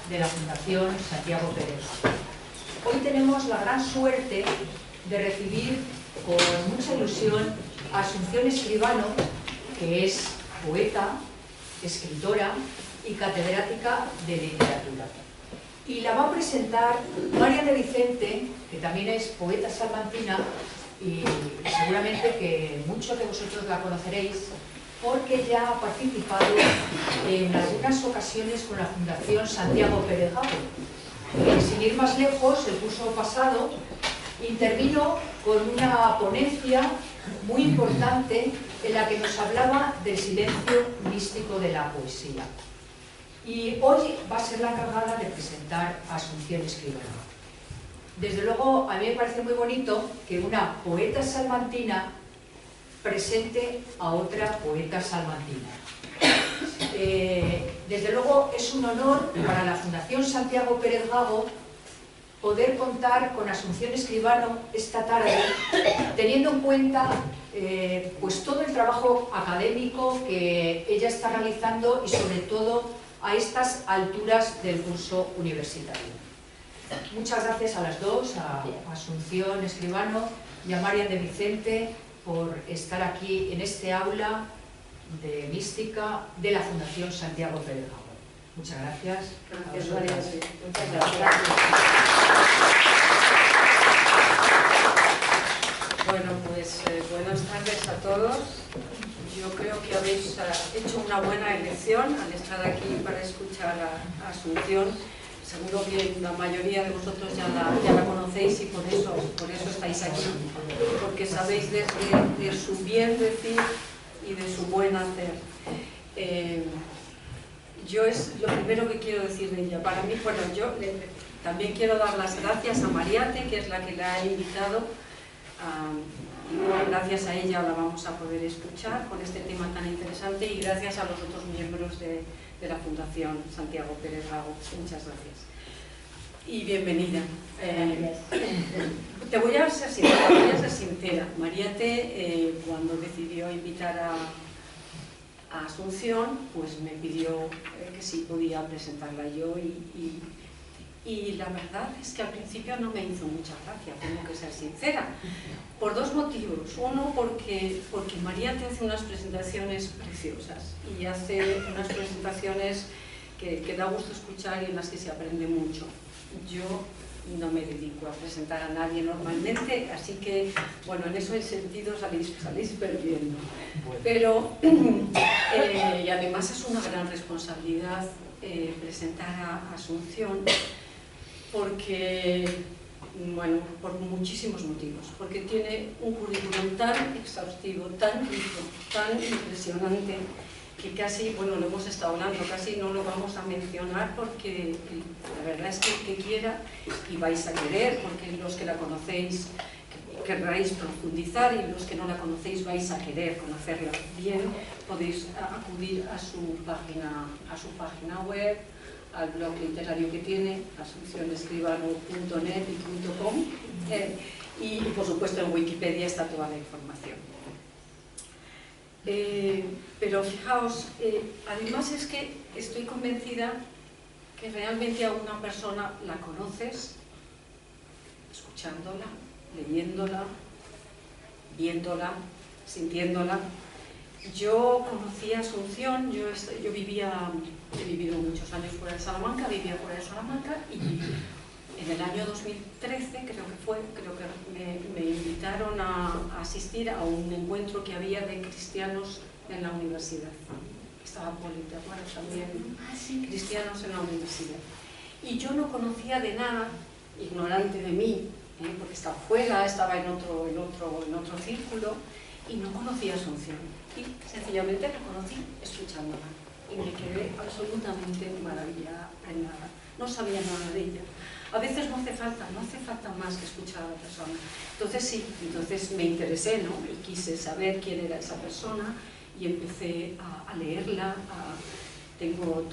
de la Fundación Santiago Pérez. Hoy tenemos la gran suerte de recibir con mucha ilusión a Asunción Escribano, que es poeta, escritora y catedrática de literatura. Y la va a presentar María de Vicente, que también es poeta salmantina, y seguramente que muchos de vosotros la conoceréis, porque ya ha participado en algunas ocasiones con la Fundación Santiago Pérez Gago. Sin ir más lejos, el curso pasado intervino con una ponencia muy importante en la que nos hablaba del silencio místico de la poesía. Y hoy va a ser la encargada de presentar a Asunción Escribano. Desde luego, a mí me parece muy bonito que una poeta salmantina presente a otra poeta salmantina. Desde luego, es un honor para la Fundación Santiago Pérez Gago poder contar con Asunción Escribano esta tarde, teniendo en cuenta pues todo el trabajo académico que ella está realizando y sobre todo a estas alturas del curso universitario. Muchas gracias a las dos, a Asunción Escribano y a María de Vicente, por estar aquí en este aula de mística de la Fundación Santiago Pérez Gago. Muchas gracias. Gracias, María. Muchas gracias. Bueno, pues buenas tardes a todos. Yo creo que habéis hecho una buena elección al estar aquí para escuchar a Asunción. Seguro que la mayoría de vosotros ya la conocéis y por eso estáis aquí, porque sabéis de su bien decir y de su buen hacer. Yo es lo primero que quiero decir de ella. Para mí, bueno, yo también quiero dar las gracias a Mariate, que es la que la ha invitado. Gracias a ella la vamos a poder escuchar con este tema tan interesante y gracias a los otros miembros de la Fundación Santiago Pérez Gago. Muchas gracias. Y bienvenida. Te voy a ser sincera. Mariate, cuando decidió invitar a Asunción, pues me pidió que sí podía presentarla yo y la verdad es que al principio no me hizo mucha gracia, tengo que ser sincera, por dos motivos. Uno, porque Mariate hace unas presentaciones preciosas y hace unas presentaciones que da gusto escuchar y en las que se aprende mucho. Yo no me dedico a presentar a nadie normalmente, así que, bueno, en ese sentido salís perdiendo. Pero, y además es una gran responsabilidad presentar a Asunción, porque, bueno, por muchísimos motivos, porque tiene un currículum tan exhaustivo, tan rico, tan impresionante, que casi, bueno, lo hemos estado hablando, casi no lo vamos a mencionar porque la verdad es que el que quiera y vais a querer, porque los que la conocéis querráis profundizar y los que no la conocéis vais a querer conocerla bien, podéis acudir a su página web, al blog literario que tiene, asuncionescribano.net y .com, y por supuesto en Wikipedia está toda la información. Pero fijaos, además es que estoy convencida que realmente a una persona la conoces escuchándola, leyéndola, viéndola, sintiéndola. Yo conocí a Asunción, he vivido muchos años fuera de Salamanca, vivía fuera de Salamanca y en el año 2013, creo que me invitaron a asistir a un encuentro que había de cristianos en la universidad. Estaba Poli, ¿te acuerdas también? Sí. Cristianos en la universidad. Y yo no conocía de nada, ignorante de mí, porque estaba fuera, estaba en otro círculo, y no conocía a Asunción. Y sencillamente la conocí escuchándola. Y me quedé absolutamente maravillada, prendada. No sabía nada de ella. A veces no hace falta más que escuchar a la persona. Entonces sí, me interesé, ¿no? Y quise saber quién era esa persona y empecé a leerla. Tengo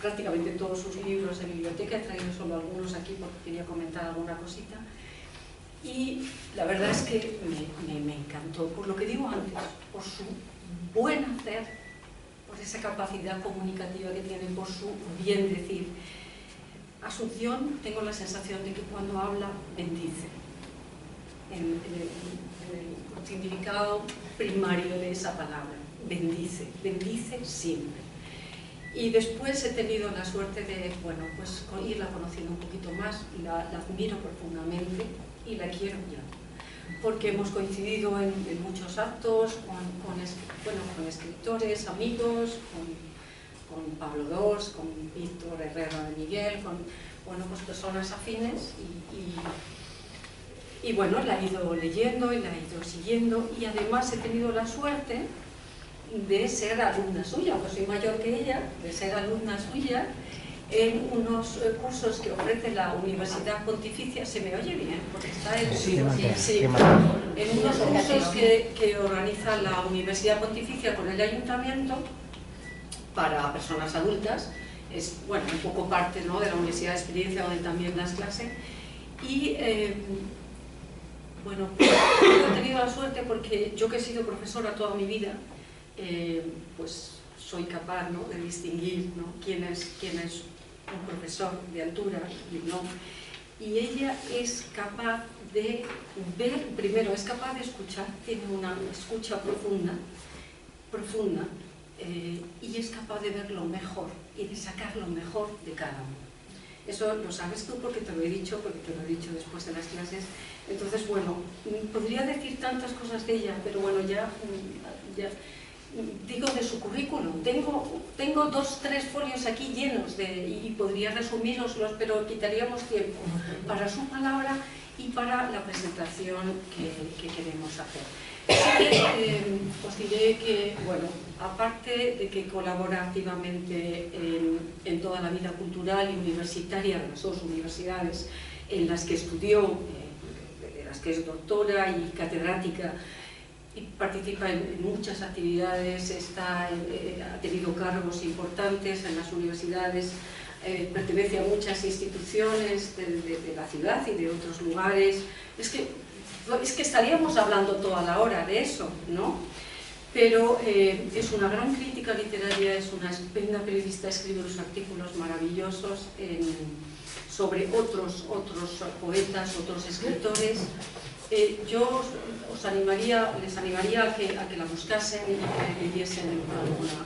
prácticamente todos sus libros de biblioteca, he traído solo algunos aquí porque quería comentar alguna cosita. Y la verdad es que me encantó, por lo que digo antes, por su buen hacer, por esa capacidad comunicativa que tiene, por su bien decir. Asunción, tengo la sensación de que cuando habla, bendice. En el significado primario de esa palabra, bendice, bendice siempre. Y después he tenido la suerte de, bueno, pues irla conociendo un poquito más, la admiro profundamente y la quiero ya. Porque hemos coincidido en muchos actos, con escritores, amigos, con Pablo Dors, con Víctor Herrera de Miguel, con pues personas afines y bueno, la he ido leyendo y la he ido siguiendo y además he tenido la suerte de ser alumna suya, aunque soy mayor que ella, de ser alumna suya en unos cursos que ofrece la Universidad Pontificia. ¿Se me oye bien? Porque está en unos cursos que organiza la Universidad Pontificia con el Ayuntamiento para personas adultas. Es, bueno, un poco parte, ¿no?, de la Universidad de Experiencia, donde también das clase. Y bueno, pues, he tenido la suerte porque yo, que he sido profesora toda mi vida, pues soy capaz, ¿no?, de distinguir, ¿no?, quién es un profesor de altura y no. Y ella es capaz de ver, primero es capaz de escuchar, tiene una escucha profunda, y es capaz de ver lo mejor y de sacar lo mejor de cada uno. Eso lo sabes tú porque te lo he dicho después de las clases. Entonces, bueno, podría decir tantas cosas de ella, pero bueno, ya digo de su currículum. Tengo 2, 3 folios aquí llenos y podría resumiroslos, pero quitaríamos tiempo para su palabra y para la presentación que queremos hacer. Os diré que, bueno, aparte de que colabora activamente en toda la vida cultural y universitaria de las 2 universidades en las que estudió, de las que es doctora y catedrática, y participa en muchas actividades, ha tenido cargos importantes en las universidades, pertenece a muchas instituciones de la ciudad y de otros lugares. Es que estaríamos hablando toda la hora de eso, ¿no? Pero es una gran crítica literaria, es una estupenda periodista, escribe unos artículos maravillosos sobre otros poetas, otros escritores. Yo les animaría a que la buscasen y que leyesen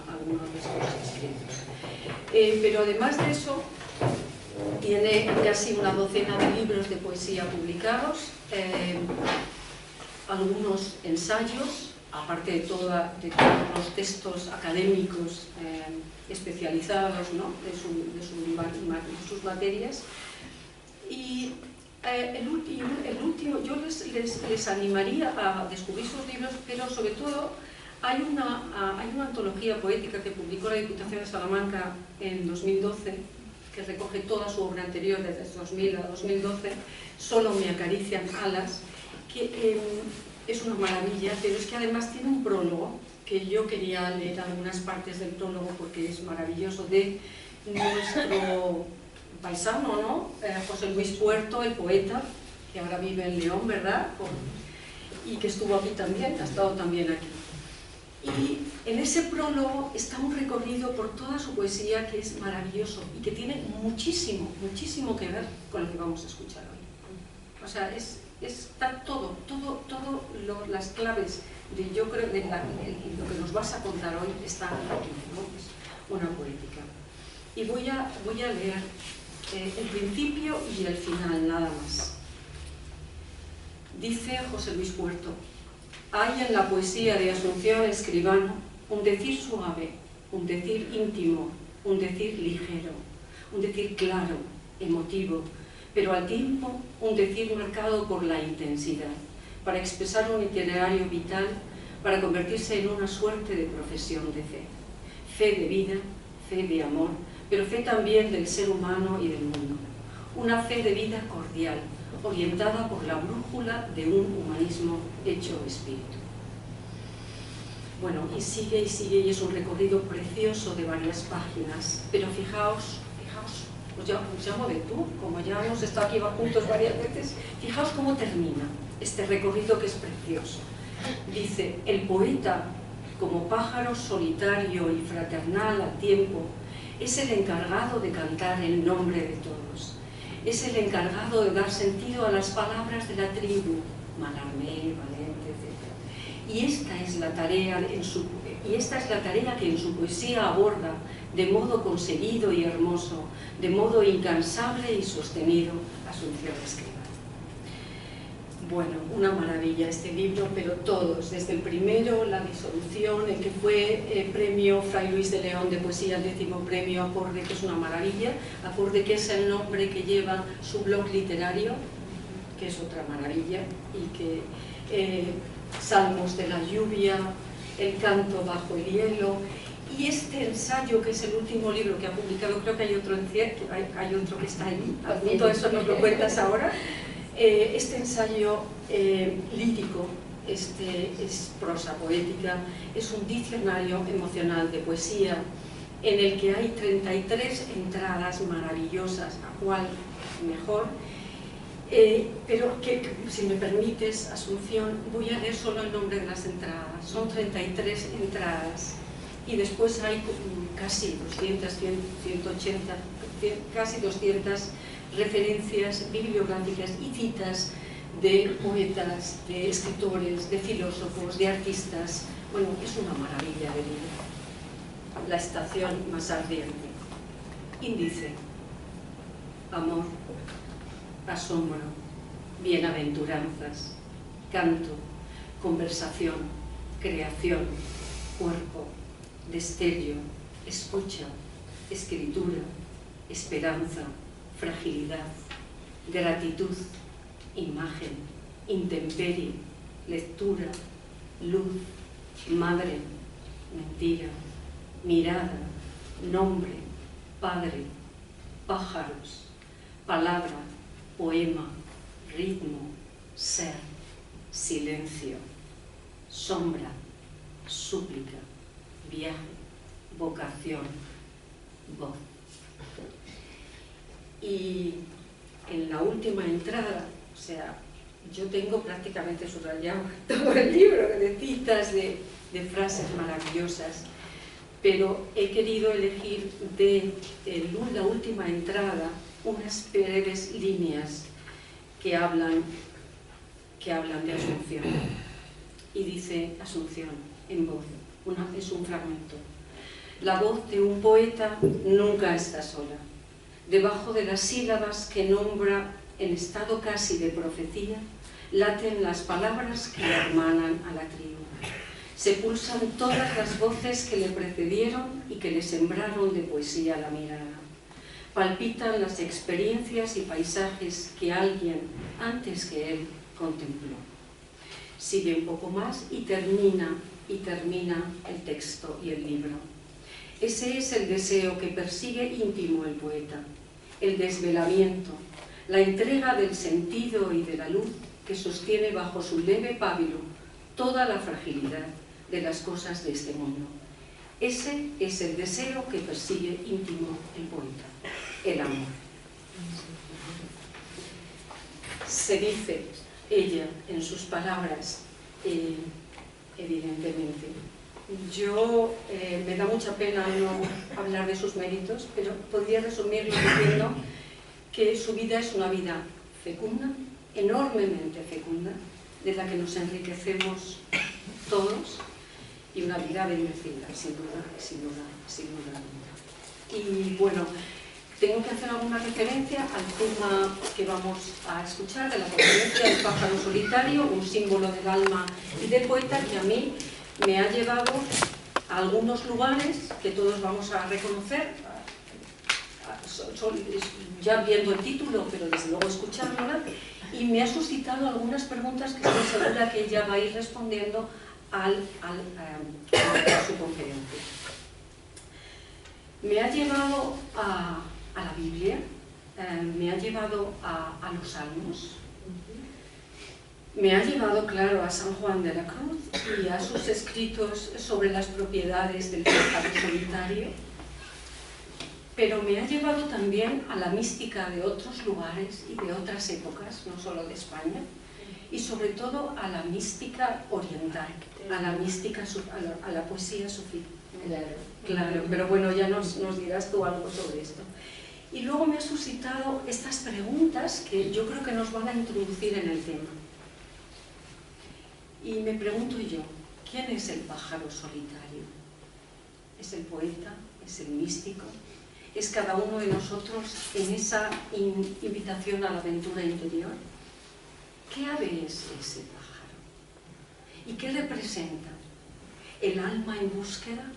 algunos de sus escritos. Pero además de eso, tiene casi una docena de libros de poesía publicados, algunos ensayos, aparte de todos los textos académicos especializados, ¿no?, de sus materias. Y el último, yo les animaría a descubrir sus libros, pero sobre todo hay una antología poética que publicó la Diputación de Salamanca en 2012, que recoge toda su obra anterior desde 2000 a 2012, Solo me acarician alas, que es una maravilla, pero es que además tiene un prólogo, que yo quería leer algunas partes del prólogo porque es maravilloso, de nuestro paisano, ¿no?, José Luis Puerto, el poeta, que ahora vive en León, ¿verdad?, y que estuvo aquí también, ha estado también aquí. Y en ese prólogo está un recorrido por toda su poesía que es maravilloso y que tiene muchísimo, muchísimo que ver con lo que vamos a escuchar hoy. O sea, está todo las claves de, yo creo, de lo que nos vas a contar hoy están aquí, ¿no? Es una poética. Y voy a leer el principio y el final, nada más. Dice José Luis Puerto: hay en la poesía de Asunción Escribano un decir suave, un decir íntimo, un decir ligero, un decir claro, emotivo, pero al tiempo un decir marcado por la intensidad, para expresar un itinerario vital, para convertirse en una suerte de profesión de fe. Fe de vida, fe de amor, pero fe también del ser humano y del mundo. Una fe de vida cordial, orientada por la brújula de un humanismo hecho espíritu. Bueno, y sigue, y es un recorrido precioso de varias páginas, pero fijaos, os llamo de tú, como ya hemos estado aquí juntos varias veces, fijaos cómo termina este recorrido que es precioso. Dice: el poeta, como pájaro solitario y fraternal al tiempo, es el encargado de cantar el nombre de todos, es el encargado de dar sentido a las palabras de la tribu, Mallarmé, Valente, etc. Y esta es la tarea que en su poesía aborda de modo conseguido y hermoso, de modo incansable y sostenido, Asunción Escrivá. Bueno, una maravilla este libro, pero todos, desde el primero, La disolución, el que fue premio Fray Luis de León de poesía, el 10º premio Acorde, que es una maravilla, Acorde, que es el nombre que lleva su blog literario, que es otra maravilla, y que Salmos de la lluvia, El canto bajo el hielo, y este ensayo, que es el último libro que ha publicado, creo que hay otro que está ahí, a punto de eso nos lo cuentas ahora. Este ensayo lírico, es prosa poética, es un diccionario emocional de poesía en el que hay 33 entradas maravillosas, a cuál mejor, pero que, si me permites, Asunción, voy a leer solo el nombre de las entradas. Son 33 entradas y después hay casi 200, 180, casi 200 referencias bibliográficas y citas de poetas, de escritores, de filósofos, de artistas. Bueno, es una maravilla de libro. La estación más ardiente. Índice. Amor. Asombro. Bienaventuranzas. Canto. Conversación. Creación. Cuerpo. Destello. Escucha. Escritura. Esperanza. Fragilidad, gratitud, imagen, intemperie, lectura, luz, madre, mentira, mirada, nombre, padre, pájaros, palabra, poema, ritmo, ser, silencio, sombra, súplica, viaje, vocación, voz. Y en la última entrada, o sea, yo tengo prácticamente subrayado todo el libro de citas, de frases maravillosas, pero he querido elegir de la última entrada unas breves líneas que hablan de Asunción. Y dice Asunción en voz, es un fragmento. La voz de un poeta nunca está sola. Debajo de las sílabas que nombra en estado casi de profecía, laten las palabras que le hermanan a la tribu. Se pulsan todas las voces que le precedieron y que le sembraron de poesía la mirada. Palpitan las experiencias y paisajes que alguien antes que él contempló. Sigue un poco más y termina el texto y el libro. Ese es el deseo que persigue íntimo el poeta, el desvelamiento, la entrega del sentido y de la luz que sostiene bajo su leve pábilo toda la fragilidad de las cosas de este mundo. Ese es el deseo que persigue íntimo el poeta, el amor. Se dice ella en sus palabras, evidentemente. Yo me da mucha pena no hablar de sus méritos, pero podría resumirlo diciendo que su vida es una vida fecunda, enormemente fecunda, de la que nos enriquecemos todos, y una vida bendecida, sin duda. Y bueno, tengo que hacer alguna referencia al tema que vamos a escuchar, de la conferencia del pájaro solitario, un símbolo del alma y del poeta, que a mí me ha llevado a algunos lugares que todos vamos a reconocer, ya viendo el título, pero desde luego escuchándola, y me ha suscitado algunas preguntas que estoy segura que ella va a ir respondiendo a su conferencia. Me ha llevado a la Biblia, me ha llevado a los Salmos, me ha llevado, claro, a San Juan de la Cruz y a sus escritos sobre las propiedades del pájaro solitario, pero me ha llevado también a la mística de otros lugares y de otras épocas, no solo de España, y sobre todo a la mística oriental, a la mística, a la poesía sufí. Claro, pero bueno, ya nos dirás tú algo sobre esto. Y luego me ha suscitado estas preguntas que yo creo que nos van a introducir en el tema. Y me pregunto yo, ¿quién es el pájaro solitario? ¿Es el poeta? ¿Es el místico? ¿Es cada uno de nosotros en esa invitación a la aventura interior? ¿Qué ave es ese pájaro? ¿Y qué representa? ¿El alma en búsqueda?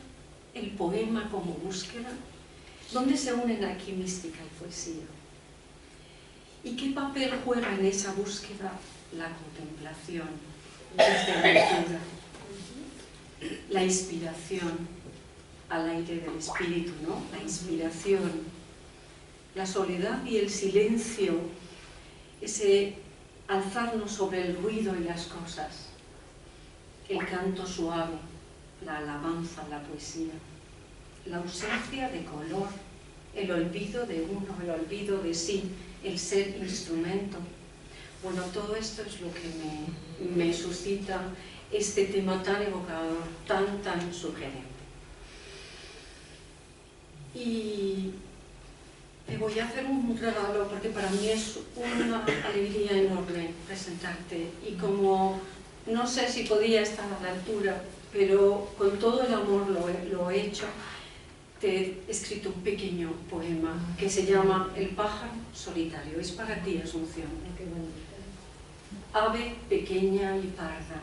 ¿El poema como búsqueda? ¿Dónde se unen aquí mística y poesía? ¿Y qué papel juega en esa búsqueda la contemplación, desde la lectura, la inspiración al aire del espíritu, ¿no? La inspiración, la soledad y el silencio, ese alzarnos sobre el ruido y las cosas, el canto suave, la alabanza, la poesía, la ausencia de color, el olvido de uno, el olvido de sí, el ser instrumento. Bueno, todo esto es lo que me suscita este tema tan evocador, tan sugerente. Y te voy a hacer un regalo porque para mí es una alegría enorme presentarte, y como no sé si podía estar a la altura, pero con todo el amor lo he hecho, te he escrito un pequeño poema que se llama El pájaro solitario. Es para ti, Asunción. Ave pequeña y parda,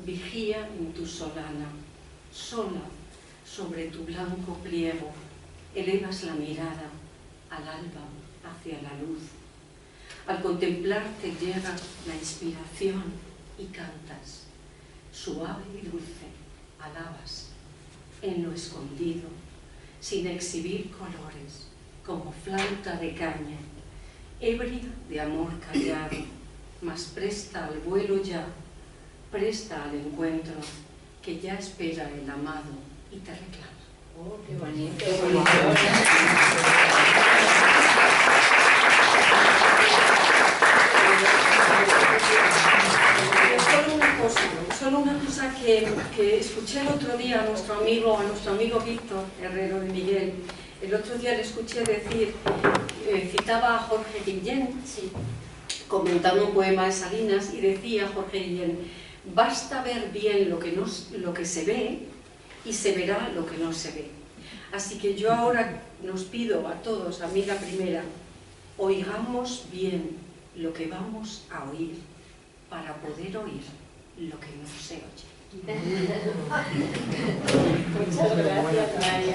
vigía en tu solana, sola sobre tu blanco pliego, elevas la mirada al alba, hacia la luz. Al contemplarte llega la inspiración y cantas, suave y dulce, alabas, en lo escondido, sin exhibir colores, como flauta de caña, ebria de amor callado, mas presta al vuelo ya, presta al encuentro, que ya espera el amado y te reclama. Oh, qué bonito. Qué bonito. Solo una cosa que escuché el otro día a nuestro amigo Víctor Herrero de Miguel. El otro día le escuché decir, citaba a Jorge Guillén, sí, comentando un poema de Salinas, y decía Jorge Guillén: basta ver bien lo que se ve y se verá lo que no se ve. Así que yo ahora nos pido a todos, a mí la primera, oigamos bien lo que vamos a oír para poder oír lo que no se oye. Muchas gracias, María.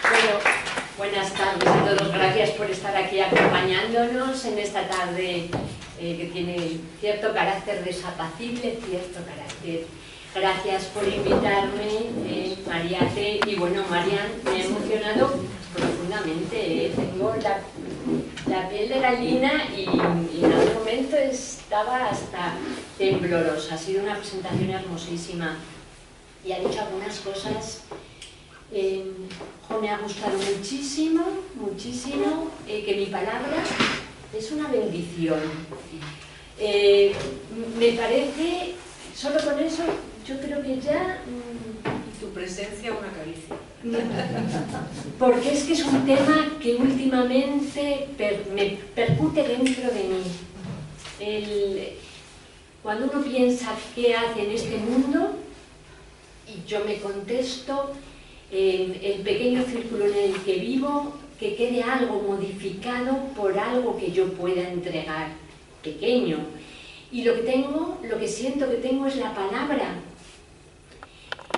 Bueno, buenas tardes a todos. Gracias por estar aquí acompañándonos en esta tarde que tiene cierto carácter desapacible, cierto carácter. Gracias por invitarme, Mariate. Y bueno, Marian, me ha emocionado profundamente. Tengo la piel de gallina y en algún momento estaba hasta temblorosa. Ha sido una presentación hermosísima y ha dicho algunas cosas. Me ha gustado muchísimo, muchísimo, que mi palabra es una bendición. Me parece, solo con eso, yo creo que ya... Y tu presencia una caricia. Porque es que es un tema que últimamente me percute dentro de mí. Cuando uno piensa qué hace en este mundo, y yo me contesto, el pequeño círculo en el que vivo, que quede algo modificado por algo que yo pueda entregar, pequeño. Y lo que siento que tengo es la palabra.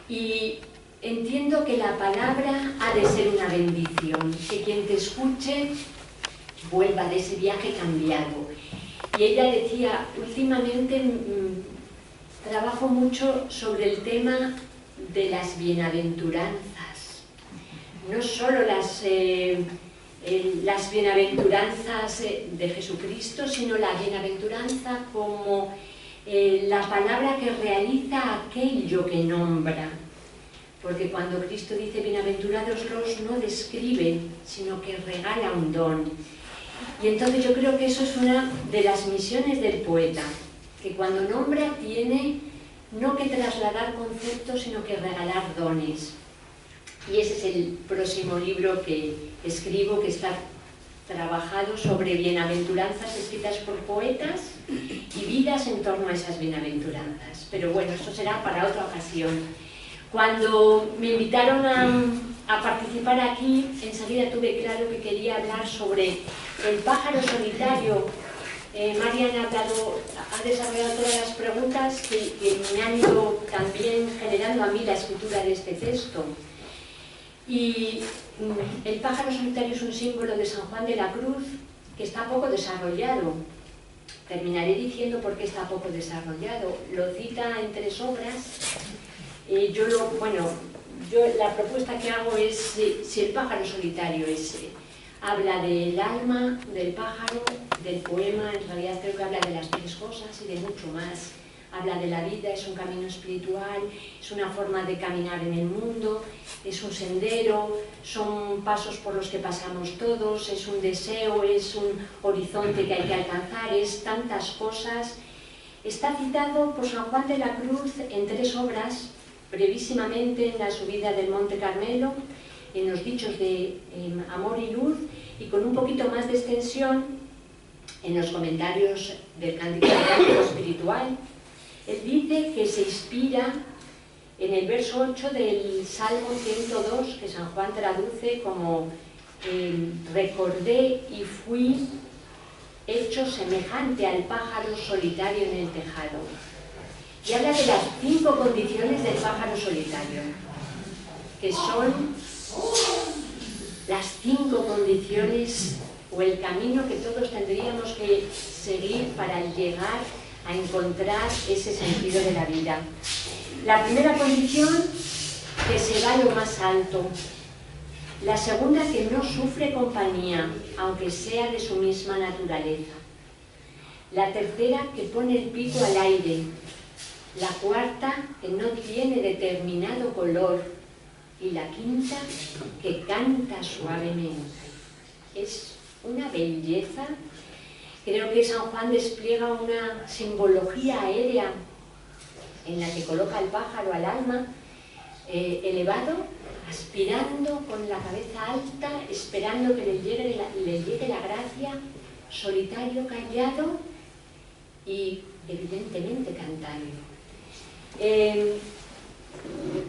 Y entiendo que la palabra ha de ser una bendición, que quien te escuche vuelva de ese viaje cambiado. Y ella decía, últimamente trabajo mucho sobre el tema de las bienaventuranzas. No solo las bienaventuranzas de Jesucristo, sino la bienaventuranza como la palabra que realiza aquello que nombra. Porque cuando Cristo dice bienaventurados los, no describe, sino que regala un don. Y entonces yo creo que eso es una de las misiones del poeta, que cuando nombra tiene no que trasladar conceptos, sino que regalar dones. Y ese es el próximo libro que escribo, que está trabajado sobre bienaventuranzas escritas por poetas y vidas en torno a esas bienaventuranzas. Pero bueno, esto será para otra ocasión. Cuando me invitaron a participar aquí, enseguida tuve claro que quería hablar sobre el pájaro solitario. Marian ha desarrollado todas las preguntas que me han ido también generando a mí la escritura de este texto. Y el pájaro solitario es un símbolo de San Juan de la Cruz que está poco desarrollado. Terminaré diciendo por qué está poco desarrollado. Lo cita en 3 obras. La propuesta que hago es si el pájaro solitario habla del alma, del pájaro, del poema. En realidad creo que habla de las 3 cosas y de mucho más. Habla de la vida, es un camino espiritual, es una forma de caminar en el mundo, es un sendero, son pasos por los que pasamos todos, es un deseo, es un horizonte que hay que alcanzar, es tantas cosas. Está citado por San Juan de la Cruz en 3 obras, brevísimamente en la subida del Monte Carmelo, en los dichos de Amor y Luz, y con un poquito más de extensión en los comentarios del Cántico Espiritual. Él dice que se inspira en el verso 8 del Salmo 102, que San Juan traduce como recordé y fui hecho semejante al pájaro solitario en el tejado. Y habla de las 5 condiciones del pájaro solitario, que son las 5 condiciones o el camino que todos tendríamos que seguir para llegar a encontrar ese sentido de la vida. La primera condición, que se va a lo más alto. La segunda, que no sufre compañía, aunque sea de su misma naturaleza. La tercera, que pone el pico al aire. La cuarta, que no tiene determinado color. Y la quinta, que canta suavemente. Es una belleza. Creo que San Juan despliega una simbología aérea en la que coloca al pájaro, al alma, elevado, aspirando con la cabeza alta, esperando que le llegue la gracia, solitario, callado y evidentemente cantando.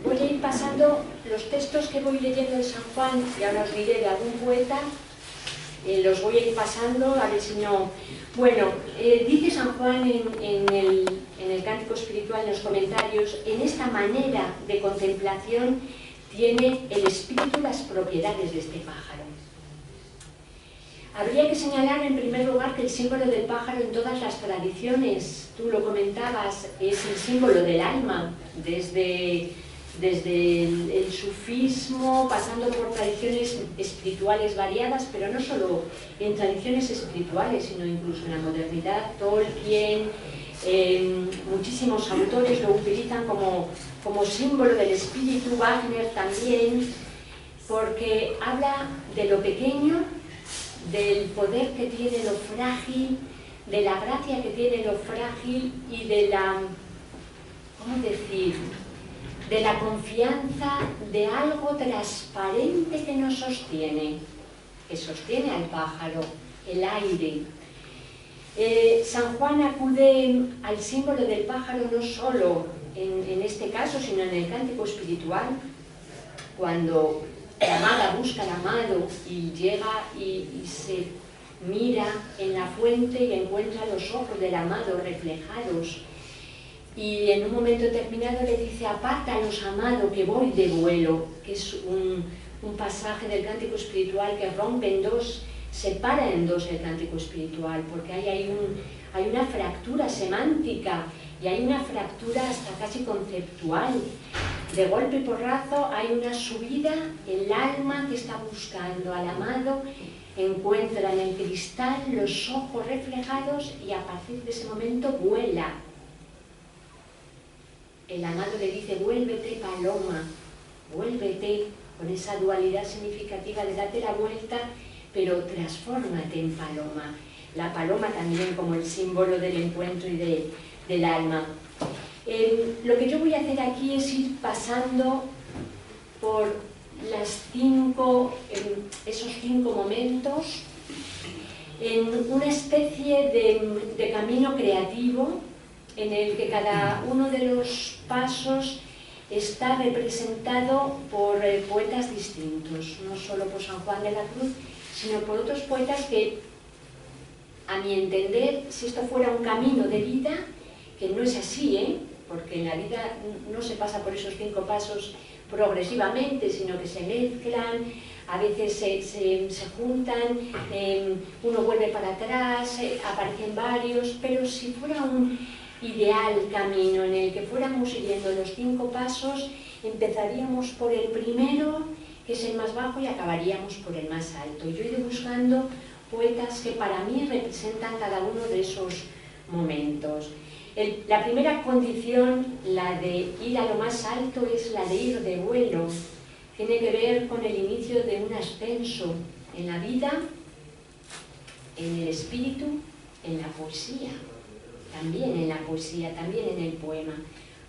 Voy a ir pasando los textos que voy leyendo de San Juan, y ahora os diré de algún poeta. Los voy a ir pasando, a ver si no... Bueno, dice San Juan en el Cántico Espiritual, en los comentarios, en esta manera de contemplación tiene el espíritu las propiedades de este pájaro. Habría que señalar en primer lugar que el símbolo del pájaro en todas las tradiciones, tú lo comentabas, es el símbolo del alma, desde el sufismo, pasando por tradiciones espirituales variadas, pero no solo en tradiciones espirituales, sino incluso en la modernidad. Tolkien, muchísimos autores lo utilizan como símbolo del espíritu, Wagner también, porque habla de lo pequeño, del poder que tiene lo frágil, de la gracia que tiene lo frágil y de la, ¿cómo decir?, de la confianza de algo transparente que nos sostiene, que sostiene al pájaro, el aire. San Juan acude al símbolo del pájaro no solo en este caso, sino en el Cántico Espiritual, cuando la amada busca al amado y llega y se mira en la fuente y encuentra los ojos del amado reflejados. Y en un momento determinado le dice, apártalos, amado, que voy de vuelo, que es un pasaje del Cántico Espiritual que rompe en dos, separa en dos el Cántico Espiritual, porque hay una fractura semántica y hay una fractura hasta casi conceptual. De golpe y porrazo hay una subida, el alma que está buscando al amado encuentra en el cristal los ojos reflejados y a partir de ese momento vuela. El amado le dice, vuélvete paloma, vuélvete, con esa dualidad significativa de date la vuelta, pero transfórmate en paloma. La paloma también como el símbolo del encuentro y del alma. Lo que yo voy a hacer aquí es ir pasando por esos 5 momentos en una especie de camino creativo en el que cada uno de los pasos está representado por poetas distintos, no solo por San Juan de la Cruz, sino por otros poetas que, a mi entender, si esto fuera un camino de vida, que no es así, porque en la vida no se pasa por esos 5 pasos progresivamente, sino que se mezclan, a veces se juntan, uno vuelve para atrás, aparecen varios, pero si fuera un ideal camino en el que fuéramos siguiendo los 5 pasos, empezaríamos por el primero, que es el más bajo, y acabaríamos por el más alto. Yo he ido buscando poetas que para mí representan cada uno de esos momentos. La primera condición, la de ir a lo más alto, es la de ir de vuelo. Tiene que ver con el inicio de un ascenso en la vida, en el espíritu, en la poesía. También en la poesía, también en el poema.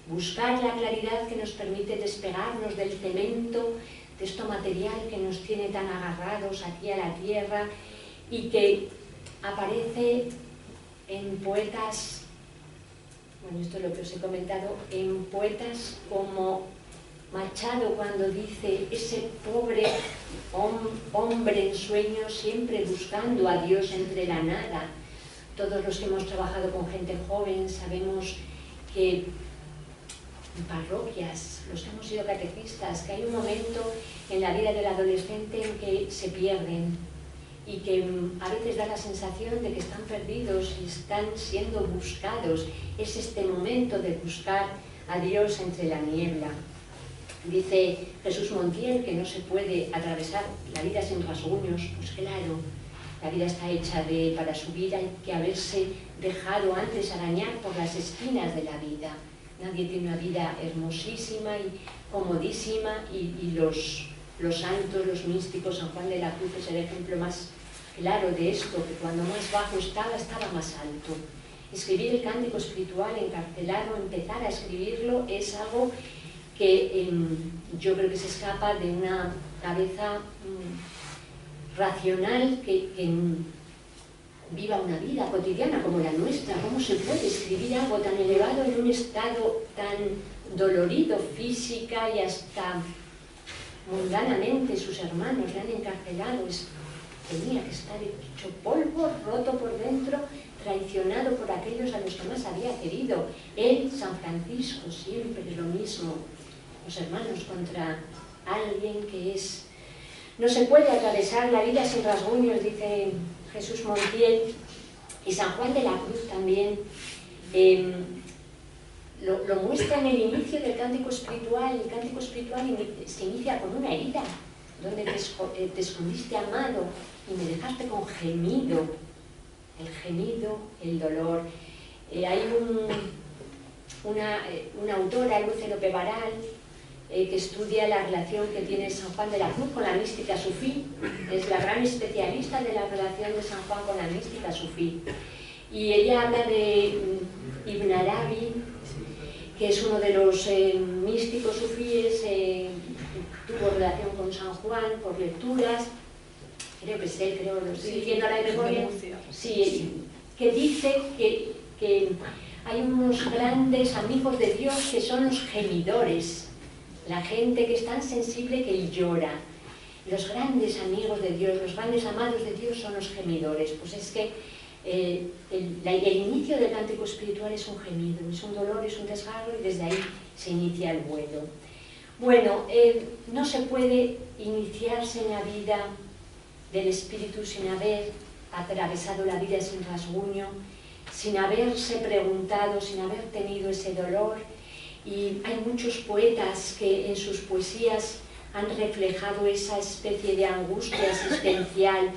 Buscar la claridad que nos permite despegarnos del cemento, de esto material que nos tiene tan agarrados aquí a la tierra y que aparece en poetas, bueno, esto es lo que os he comentado, en poetas como Machado, cuando dice: ese pobre hombre en sueño siempre buscando a Dios entre la nada. Todos los que hemos trabajado con gente joven sabemos que en parroquias, los que hemos sido catequistas, que hay un momento en la vida del adolescente en que se pierden y que a veces da la sensación de que están perdidos y están siendo buscados. Es este momento de buscar a Dios entre la niebla. Dice Jesús Montiel que no se puede atravesar la vida sin rasguños. Pues claro, la vida está hecha para subir, hay que haberse dejado antes arañar por las espinas de la vida. Nadie tiene una vida hermosísima y comodísima, y los santos, los místicos, San Juan de la Cruz es el ejemplo más claro de esto, que cuando más bajo estaba más alto. Escribir el cántico espiritual encarcelado, empezar a escribirlo, es algo que yo creo que se escapa de una cabeza racional que viva una vida cotidiana como la nuestra. ¿Cómo se puede escribir algo tan elevado en un estado tan dolorido física y hasta mundanamente? Sus hermanos le han encarcelado, tenía que estar hecho polvo, roto por dentro, traicionado por aquellos a los que más había querido. Él, San Francisco, siempre lo mismo. Los hermanos contra alguien que es... No se puede atravesar la vida sin rasguños, dice Jesús Montiel, y San Juan de la Cruz también lo muestra en el inicio del cántico espiritual. El cántico espiritual se inicia con una herida, donde te escondiste, amado, y me dejaste con gemido. El gemido, el dolor. Hay una autora, Luce López Baral, que estudia la relación que tiene San Juan de la Cruz con la mística sufí. Es la gran especialista de la relación de San Juan con la mística sufí. Y ella habla de Ibn Arabi, que es uno de los místicos sufíes, tuvo relación con San Juan por lecturas, creo que es él, creo, lo estoy diciendo a la memoria, sí, que dice que hay unos grandes amigos de Dios que son los gemidores, la gente que es tan sensible que llora. Los grandes amigos de Dios, los grandes amados de Dios son los gemidores. Pues es que el inicio del cántico espiritual es un gemido, es un dolor, es un desgarro, y desde ahí se inicia el vuelo. Bueno, no se puede iniciarse en la vida del espíritu sin haber atravesado la vida sin rasguño, sin haberse preguntado, sin haber tenido ese dolor. Y hay muchos poetas que en sus poesías han reflejado esa especie de angustia existencial.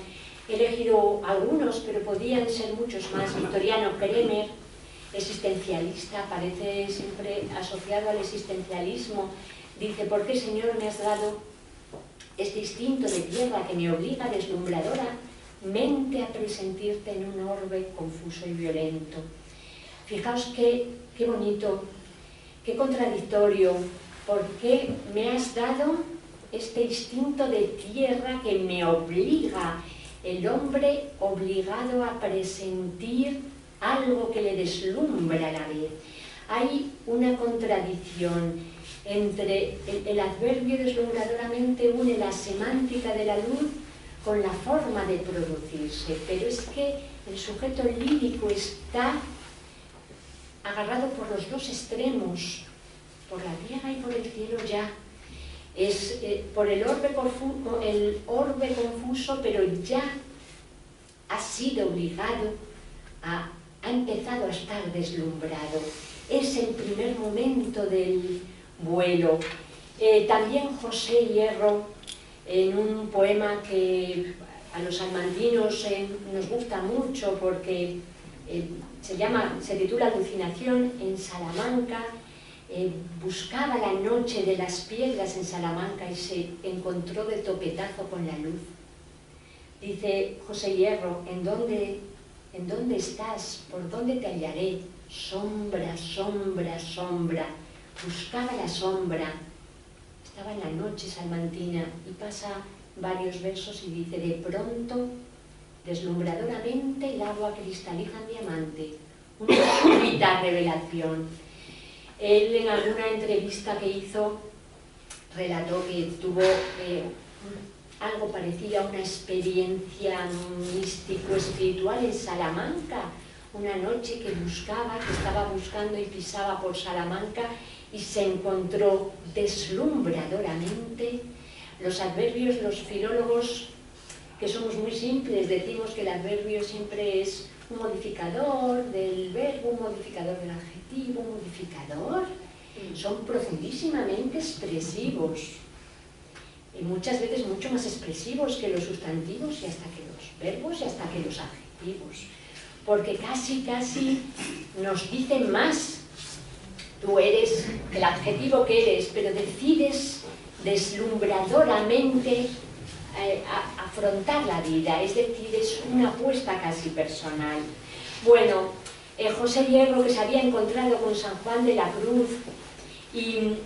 He elegido algunos, pero podían ser muchos más. Victoriano Kremer, existencialista, aparece siempre asociado al existencialismo. Dice: ¿por qué, Señor, me has dado este instinto de tierra que me obliga, deslumbradora mente, a presentirte en un orbe confuso y violento? Fijaos qué bonito qué contradictorio, ¿por qué me has dado este instinto de tierra que me obliga, el hombre obligado a presentir algo que le deslumbra a la vez? Hay una contradicción entre el adverbio deslumbradoramente une la semántica de la luz con la forma de producirse, pero es que el sujeto lírico está agarrado por los dos extremos, por la tierra y por el cielo ya. Es por el orbe confuso, pero ya ha sido obligado, ha empezado a estar deslumbrado. Es el primer momento del vuelo. También José Hierro, en un poema que a los salmantinos nos gusta mucho porque se titula Alucinación en Salamanca, buscaba la noche de las piedras en Salamanca y se encontró de topetazo con la luz. Dice José Hierro, ¿en dónde estás? ¿Por dónde te hallaré? Sombra, sombra, sombra. Buscaba la sombra. Estaba en la noche salmantina y pasa varios versos y dice: de pronto, deslumbradoramente, el agua cristaliza en diamante. Una súbita revelación. Él en alguna entrevista que hizo relató que tuvo algo parecido a una experiencia místico-espiritual en Salamanca, una noche que estaba buscando y pisaba por Salamanca y se encontró deslumbradoramente. Los adverbios, los filólogos, que somos muy simples, decimos que el adverbio siempre es un modificador del verbo, un modificador del adjetivo, un modificador. Son profundísimamente expresivos. Y muchas veces mucho más expresivos que los sustantivos y hasta que los verbos y hasta que los adjetivos. Porque casi nos dicen más. Tú eres el adjetivo que eres, pero decides deslumbradoramente afrontar la vida, es decir, es una apuesta casi personal. Bueno, José Hierro, que se había encontrado con San Juan de la Cruz y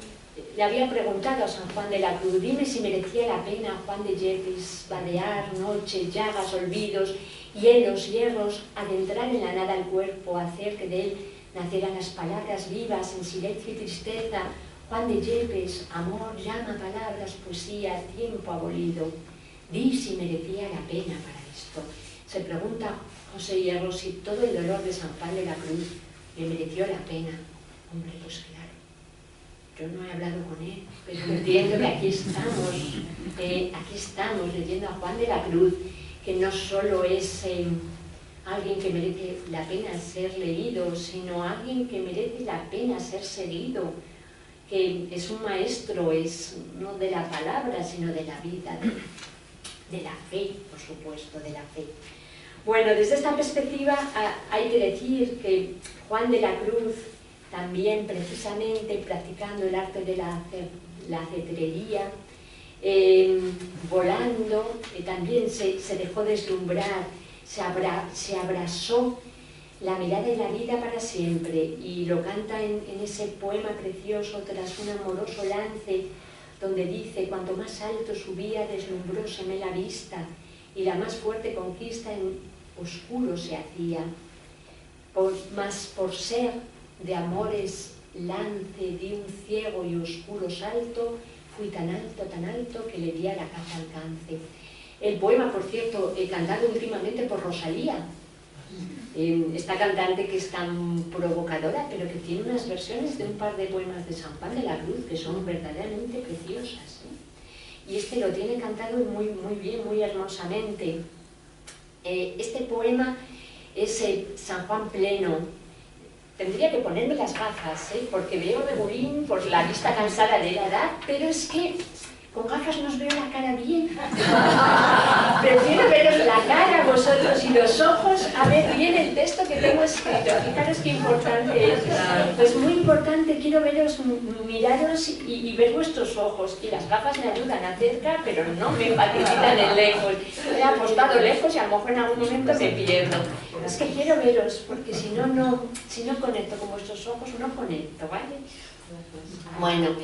le había preguntado a San Juan de la Cruz: dime si merecía la pena, Juan de Yepes, vadear noches, llagas, olvidos, hielos, hierros, adentrar en la nada el cuerpo, hacer que de él nacieran las palabras vivas en silencio y tristeza. Juan de Yepes, amor, llama palabras, poesía, tiempo abolido. Di si merecía la pena para esto. Se pregunta José Hierro si todo el dolor de San Juan de la Cruz le mereció la pena. Hombre, pues claro. Yo no he hablado con él, pero entiendo que aquí estamos leyendo a Juan de la Cruz, que no solo es alguien que merece la pena ser leído, sino alguien que merece la pena ser seguido, que es un maestro, no de la palabra, sino de la vida, de la fe, por supuesto, de la fe. Bueno, desde esta perspectiva hay que decir que Juan de la Cruz, también precisamente practicando el arte de la cetrería, volando, también se dejó deslumbrar, se abrazó la mirada de la vida para siempre, y lo canta en ese poema precioso tras un amoroso lance, donde dice: cuanto más alto subía, deslumbroseme la vista, y la más fuerte conquista en oscuro se hacía. Mas por ser de amores lance de un ciego y oscuro salto, fui tan alto que le di a la caza alcance. El poema, por cierto, cantado últimamente por Rosalía, esta cantante que es tan provocadora, pero que tiene unas versiones de un par de poemas de San Juan de la Cruz que son verdaderamente preciosas, y este lo tiene cantado muy, muy bien, muy hermosamente. Este poema es San Juan pleno. Tendría que ponerme las gafas, porque veo regulín por la vista cansada de la edad, pero es que con gafas no os veo la cara bien. Prefiero veros la cara vosotros y los ojos a ver bien el texto que tengo escrito. Fijaros qué importante es. Pues muy importante, quiero veros, miraros y ver vuestros ojos. Y las gafas me ayudan a cerca, pero no me facilitan el lejos. He apostado lejos y a lo mejor en algún momento me pierdo. Es que quiero veros, porque si no conecto con vuestros ojos, no conecto, ¿vale? Bueno,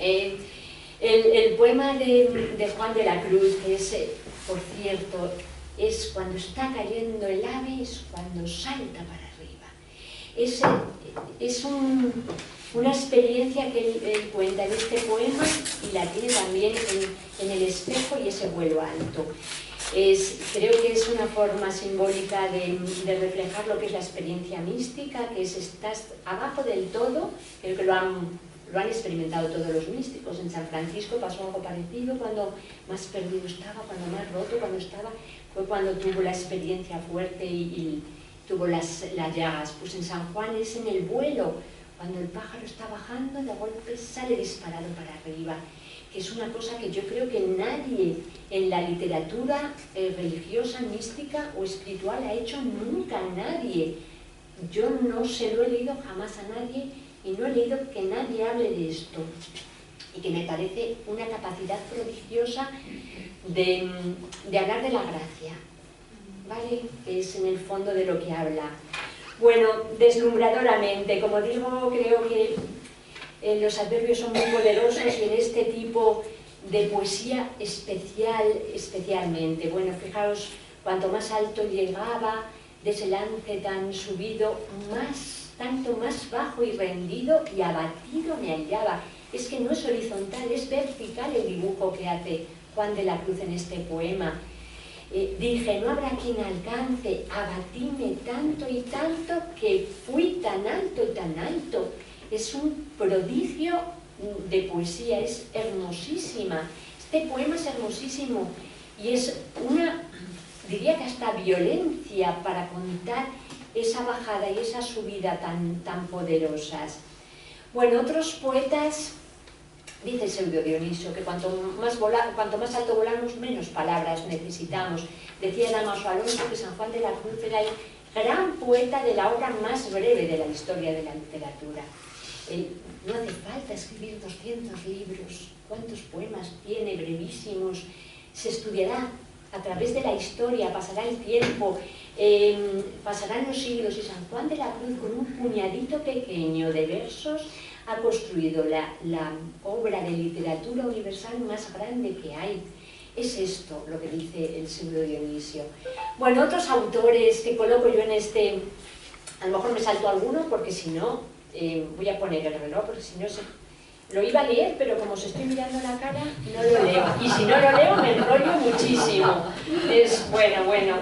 el poema de Juan de la Cruz, que es, por cierto, es cuando está cayendo el ave, es cuando salta para arriba. Es una experiencia que él cuenta en este poema y la tiene también en El espejo y ese vuelo alto. Creo que es una forma simbólica de reflejar lo que es la experiencia mística, que es estás abajo del todo. Creo que lo han experimentado todos los místicos. En San Francisco pasó algo parecido, cuando más perdido estaba, cuando más roto, fue cuando tuvo la experiencia fuerte y tuvo las llagas. Pues en San Juan es en el vuelo, cuando el pájaro está bajando, de golpe sale disparado para arriba, que es una cosa que yo creo que nadie en la literatura religiosa, mística o espiritual ha hecho nunca, nadie. Yo no se lo he leído jamás a nadie y no he leído que nadie hable de esto, y que me parece una capacidad prodigiosa de hablar de la gracia, ¿vale? Que es en el fondo de lo que habla. Bueno, deslumbradoramente, como digo, creo que los adverbios son muy poderosos y en este tipo de poesía especialmente. Bueno, fijaos, cuanto más alto llegaba de ese lance tan subido, tanto más bajo y rendido y abatido me hallaba. Es que no es horizontal, es vertical el dibujo que hace Juan de la Cruz en este poema. Dije, no habrá quien alcance, abatíme tanto y tanto que fui tan alto y tan alto. Es un prodigio de poesía, es hermosísima. Este poema es hermosísimo y es diría que hasta violencia para contar esa bajada y esa subida tan poderosas. Bueno, otros poetas, dice Pseudo Dionisio, que cuanto más alto volamos, menos palabras necesitamos. Decía Dámaso Alonso que San Juan de la Cruz era el gran poeta de la obra más breve de la historia de la literatura. No hace falta escribir 200 libros. ¿Cuántos poemas tiene, brevísimos? Se estudiará a través de la historia, pasará el tiempo, pasarán los siglos, y San Juan de la Cruz, con un puñadito pequeño de versos, ha construido la obra de literatura universal más grande que hay. Es esto lo que dice el Pseudo Dionisio. Bueno, otros autores que coloco yo en este, a lo mejor me salto alguno porque si no, voy a poner el reloj, porque si no lo iba a leer, pero como os estoy mirando la cara, no lo leo. Y si no lo leo, me enrollo muchísimo. Bueno.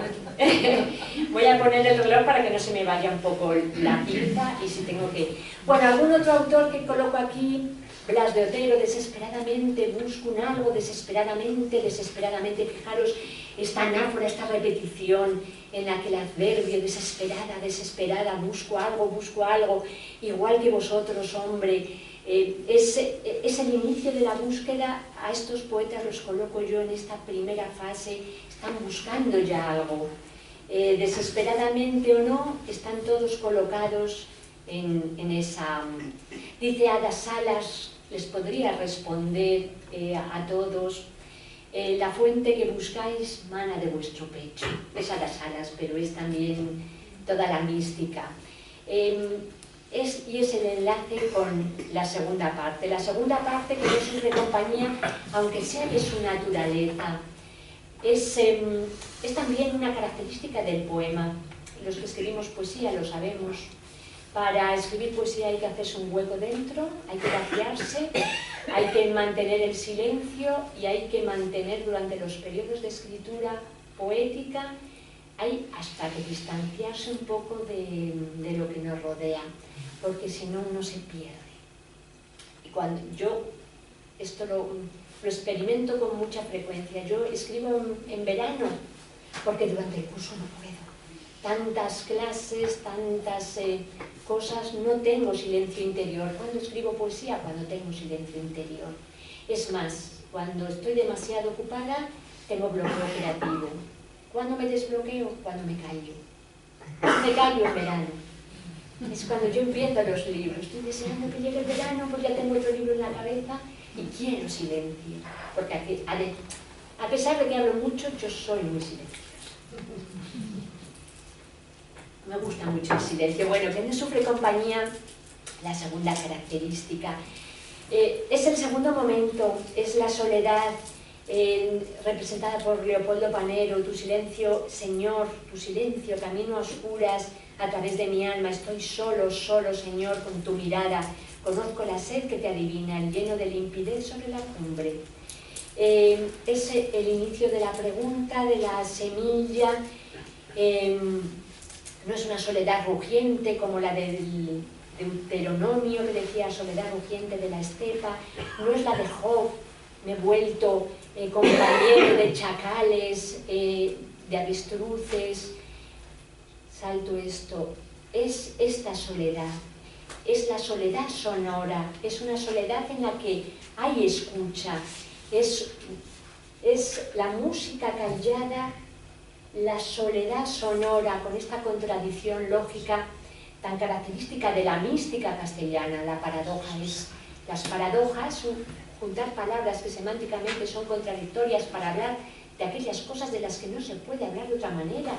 Voy a poner el reloj para que no se me vaya un poco la pinza y si tengo que... Bueno, algún otro autor que coloco aquí, Blas de Otero, desesperadamente busco un algo, desesperadamente, fijaros esta anáfora, esta repetición en la que el adverbio, desesperada, busco algo, igual que vosotros, hombre, es el inicio de la búsqueda. A estos poetas los coloco yo en esta primera fase, están buscando ya algo. Desesperadamente o no, están todos colocados en esa... Dice Ada Salas, les podría responder a todos, la fuente que buscáis mana de vuestro pecho. Es Ada Salas, pero es también toda la mística. Y es el enlace con la segunda parte. La segunda parte, que no es de compañía, aunque sea de su naturaleza, es también una característica del poema. Los que escribimos poesía lo sabemos. Para escribir poesía hay que hacerse un hueco dentro, hay que vaciarse, hay que mantener el silencio y hay que mantener durante los periodos de escritura poética, hay hasta que distanciarse un poco de lo que nos rodea, porque si no uno se pierde. Y cuando yo esto lo experimento con mucha frecuencia, yo escribo en verano, porque durante el curso no puedo. Tantas clases, tantas cosas, no tengo silencio interior. Cuando escribo poesía, cuando tengo silencio interior. Es más, cuando estoy demasiado ocupada, tengo bloqueo creativo. ¿Cuándo me desbloqueo? Cuando me callo. Me callo en verano. Es cuando yo empiezo los libros. Estoy deseando que llegue el verano, pues ya tengo otro libro en la cabeza y quiero silencio. Porque a pesar de que hablo mucho, yo soy muy silenciosa. Me gusta mucho el silencio. Bueno, que no sufre compañía, la segunda característica. Es el segundo momento, es la soledad representada por Leopoldo Panero. Tu silencio, Señor, tu silencio, camino a oscuras a través de mi alma. Estoy solo, solo, Señor, con tu mirada. Conozco la sed que te adivina, el lleno de limpidez sobre la cumbre. Es el inicio de la pregunta, de la semilla. No es una soledad rugiente como la del Deuteronomio, que decía soledad rugiente de la estepa. No es la de Job, me he vuelto compañero de chacales, de avestruces. Salto esto. Es esta soledad. Es la soledad sonora. Es una soledad en la que hay escucha. Es la música callada, la soledad sonora, con esta contradicción lógica tan característica de la mística castellana. La paradoja es, las paradojas, juntar palabras que semánticamente son contradictorias para hablar de aquellas cosas de las que no se puede hablar de otra manera,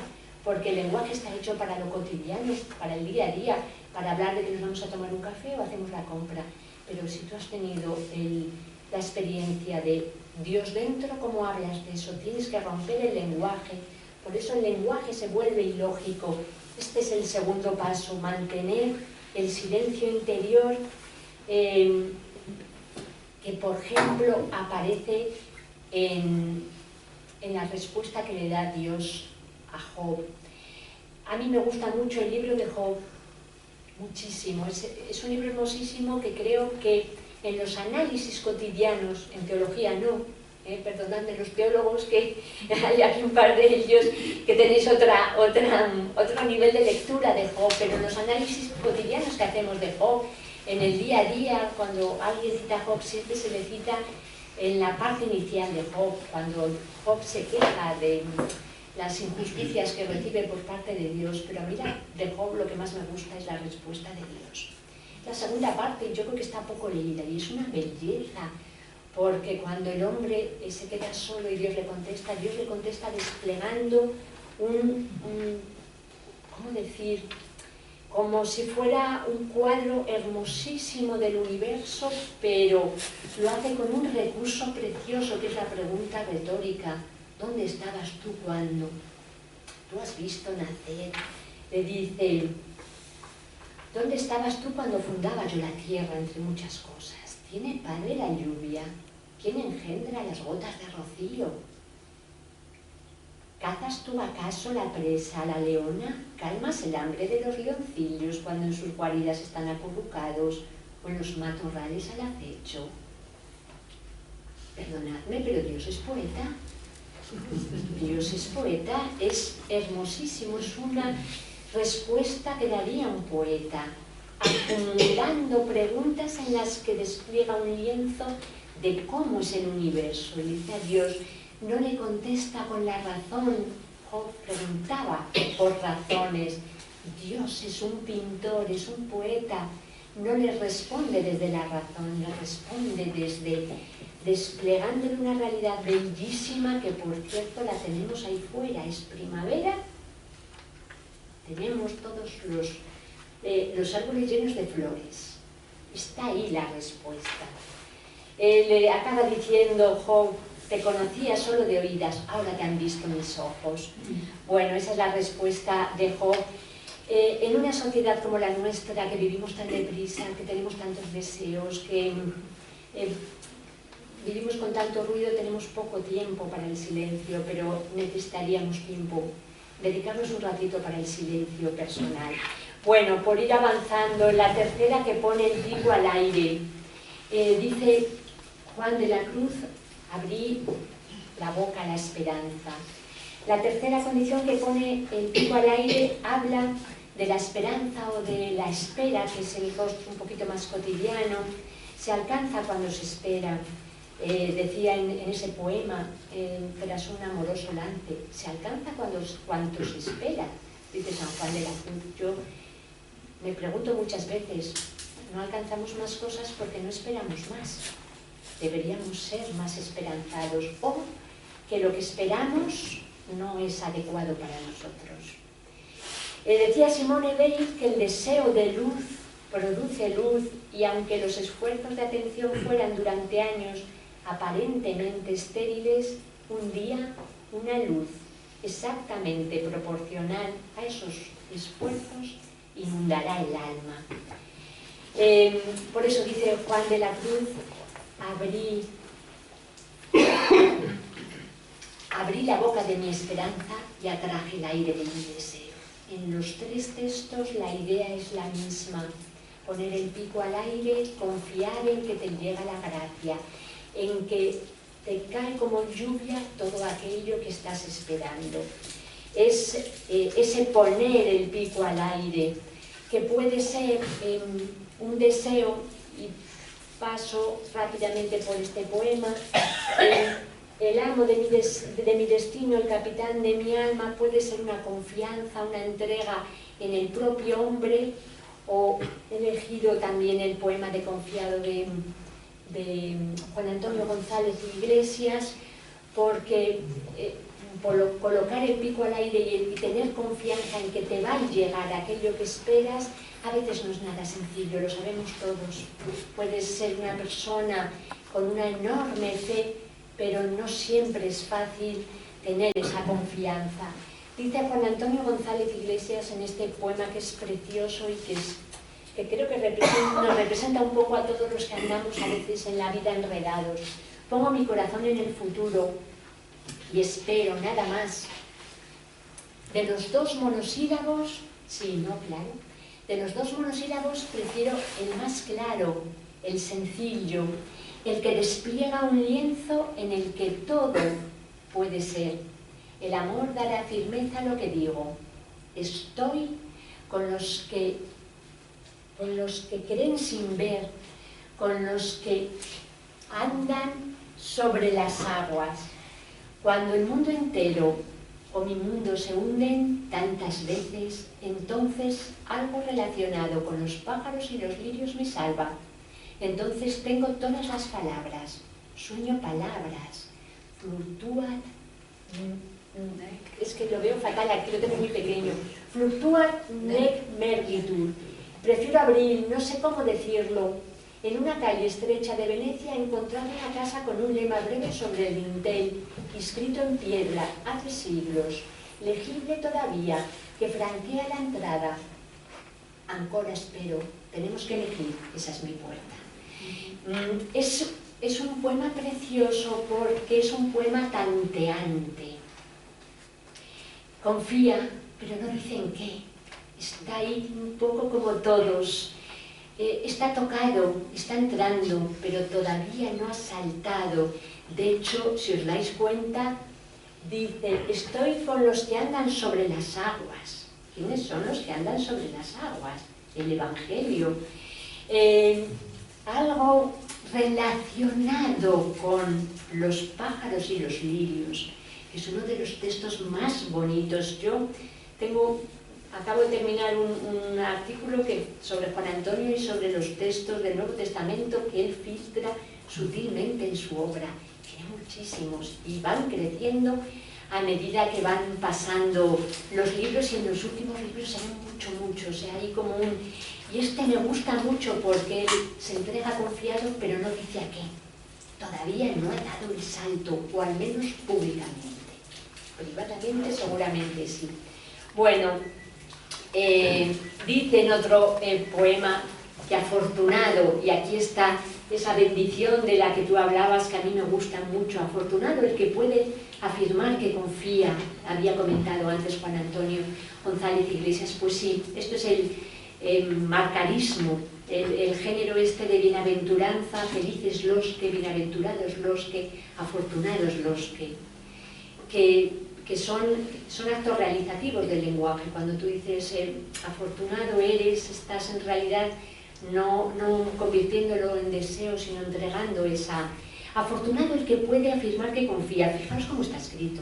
porque el lenguaje está hecho para lo cotidiano, para el día a día, para hablar de que nos vamos a tomar un café o hacemos la compra. Pero si tú has tenido la experiencia de Dios dentro, ¿cómo hablas de eso? Tienes que romper el lenguaje. Por eso el lenguaje se vuelve ilógico. Este es el segundo paso, mantener el silencio interior, que por ejemplo aparece en la respuesta que le da Dios a Job. A mí me gusta mucho el libro de Job, muchísimo. Es un libro hermosísimo que creo que en los análisis cotidianos, en teología no, perdonadme los teólogos, que hay aquí un par de ellos que tenéis otro nivel de lectura de Job, pero en los análisis cotidianos que hacemos de Job, en el día a día, cuando alguien cita a Job, siempre se le cita en la parte inicial de Job, cuando Job se queja de las injusticias que recibe por parte de Dios. Pero a mí de Job lo que más me gusta es la respuesta de Dios. La segunda parte yo creo que está poco leída y es una belleza, porque cuando el hombre se queda solo y Dios le contesta desplegando ¿cómo decir? Como si fuera un cuadro hermosísimo del universo, pero lo hace con un recurso precioso que es la pregunta retórica. ¿Dónde estabas tú cuando? ¿Tú has visto nacer? Le dice, ¿dónde estabas tú cuando fundaba yo la tierra entre muchas cosas? ¿Tiene padre la lluvia? ¿Quién engendra las gotas de rocío? ¿Cazas tú acaso la presa, la leona? ¿Calmas el hambre de los leoncillos cuando en sus guaridas están acurrucados o en los matorrales al acecho? Perdonadme, pero Dios es poeta. Dios es poeta, es hermosísimo, es una respuesta que daría un poeta, acumulando preguntas en las que despliega un lienzo de cómo es el universo. Y dice a Dios, no le contesta con la razón. Job preguntaba por razones. Dios es un pintor, es un poeta, no le responde desde la razón, le responde desde desplegándole una realidad bellísima que, por cierto, la tenemos ahí fuera. Es primavera, tenemos todos los árboles llenos de flores. Está ahí la respuesta. Le acaba diciendo Job, te conocía solo de oídas, ahora te han visto mis ojos. Bueno, esa es la respuesta de Job. En una sociedad como la nuestra, que vivimos tan deprisa, que tenemos tantos deseos, que vivimos con tanto ruido, tenemos poco tiempo para el silencio, pero necesitaríamos tiempo, dedicarnos un ratito para el silencio personal. Bueno, por ir avanzando, en la tercera que pone el pico al aire, dice Juan de la Cruz, abrí la boca a la esperanza. La tercera condición que pone el pico al aire habla de la esperanza o de la espera, que es el rostro un poquito más cotidiano. Se alcanza cuando se espera. Decía en ese poema, tras un amoroso lance, se alcanza cuanto se espera, dice San Juan de la Cruz. Yo me pregunto muchas veces, ¿no alcanzamos más cosas porque no esperamos más? Deberíamos ser más esperanzados, o que lo que esperamos no es adecuado para nosotros. Decía Simone Weil que el deseo de luz produce luz y aunque los esfuerzos de atención fueran durante años aparentemente estériles, un día una luz exactamente proporcional a esos esfuerzos inundará el alma. Por eso dice Juan de la Cruz, abrí la boca de mi esperanza y atraje el aire de mi deseo. En los tres textos la idea es la misma: poner el pico al aire, confiar en que te llega la gracia, en que te cae como lluvia todo aquello que estás esperando. Es ese poner el pico al aire, que puede ser un deseo, y paso rápidamente por este poema. El amo de mi destino, el capitán de mi alma, puede ser una confianza, una entrega en el propio hombre, o he elegido también el poema de Confiado de Juan Antonio González Iglesias, porque colocar el pico al aire y tener confianza en que te va a llegar aquello que esperas, a veces no es nada sencillo, lo sabemos todos. Puedes ser una persona con una enorme fe, pero no siempre es fácil tener esa confianza. Dice Juan Antonio González Iglesias en este poema, que es precioso y que creo que nos representa un poco a todos los que andamos a veces en la vida enredados. Pongo mi corazón en el futuro y espero nada más. De los dos monosílabos, sí, no, claro, de los dos monosílabos prefiero el más claro, el sencillo, el que despliega un lienzo en el que todo puede ser. El amor dará firmeza a lo que digo. Estoy con los que creen sin ver, con los que andan sobre las aguas. Cuando el mundo entero o mi mundo se hunden tantas veces, entonces algo relacionado con los pájaros y los lirios me salva. Entonces tengo todas las palabras, sueño palabras, fluctúan, es que lo veo fatal, aquí lo tengo muy pequeño, fluctúan nec mergitur. Prefiero abrir, no sé cómo decirlo. En una calle estrecha de Venecia he encontrado una casa con un lema breve sobre el dintel, escrito en piedra hace siglos, legible todavía, que franquea la entrada. Ancora espero, tenemos que elegir, esa es mi puerta. Es un poema precioso porque es un poema tanteante. Confía, pero no dice en qué. Está ahí un poco como todos. Está tocado, está entrando, pero todavía no ha saltado. De hecho, si os dais cuenta, dice, estoy con los que andan sobre las aguas. ¿Quiénes son los que andan sobre las aguas? El Evangelio. Algo relacionado con los pájaros y los lirios, que es uno de los textos más bonitos. Yo acabo de terminar un artículo sobre Juan Antonio y sobre los textos del Nuevo Testamento que él filtra sutilmente en su obra. Tiene muchísimos y van creciendo a medida que van pasando los libros, y en los últimos libros se ven mucho, o sea, hay como un... Y este me gusta mucho porque él se entrega confiado, pero no dice a qué. Todavía no ha dado el salto, o al menos públicamente. Privadamente seguramente sí. Bueno, dice en otro poema que afortunado, y aquí está esa bendición de la que tú hablabas, que a mí me gusta mucho, afortunado el que puede afirmar que confía, había comentado antes Juan Antonio González Iglesias. Pues sí, esto es el marcarismo, el género este de bienaventuranza, felices los que, bienaventurados los que, afortunados los que son actos realizativos del lenguaje. Cuando tú dices afortunado eres, estás en realidad no convirtiéndolo en deseo, sino entregando esa... Afortunado el que puede afirmar que confía. Fijaros cómo está escrito.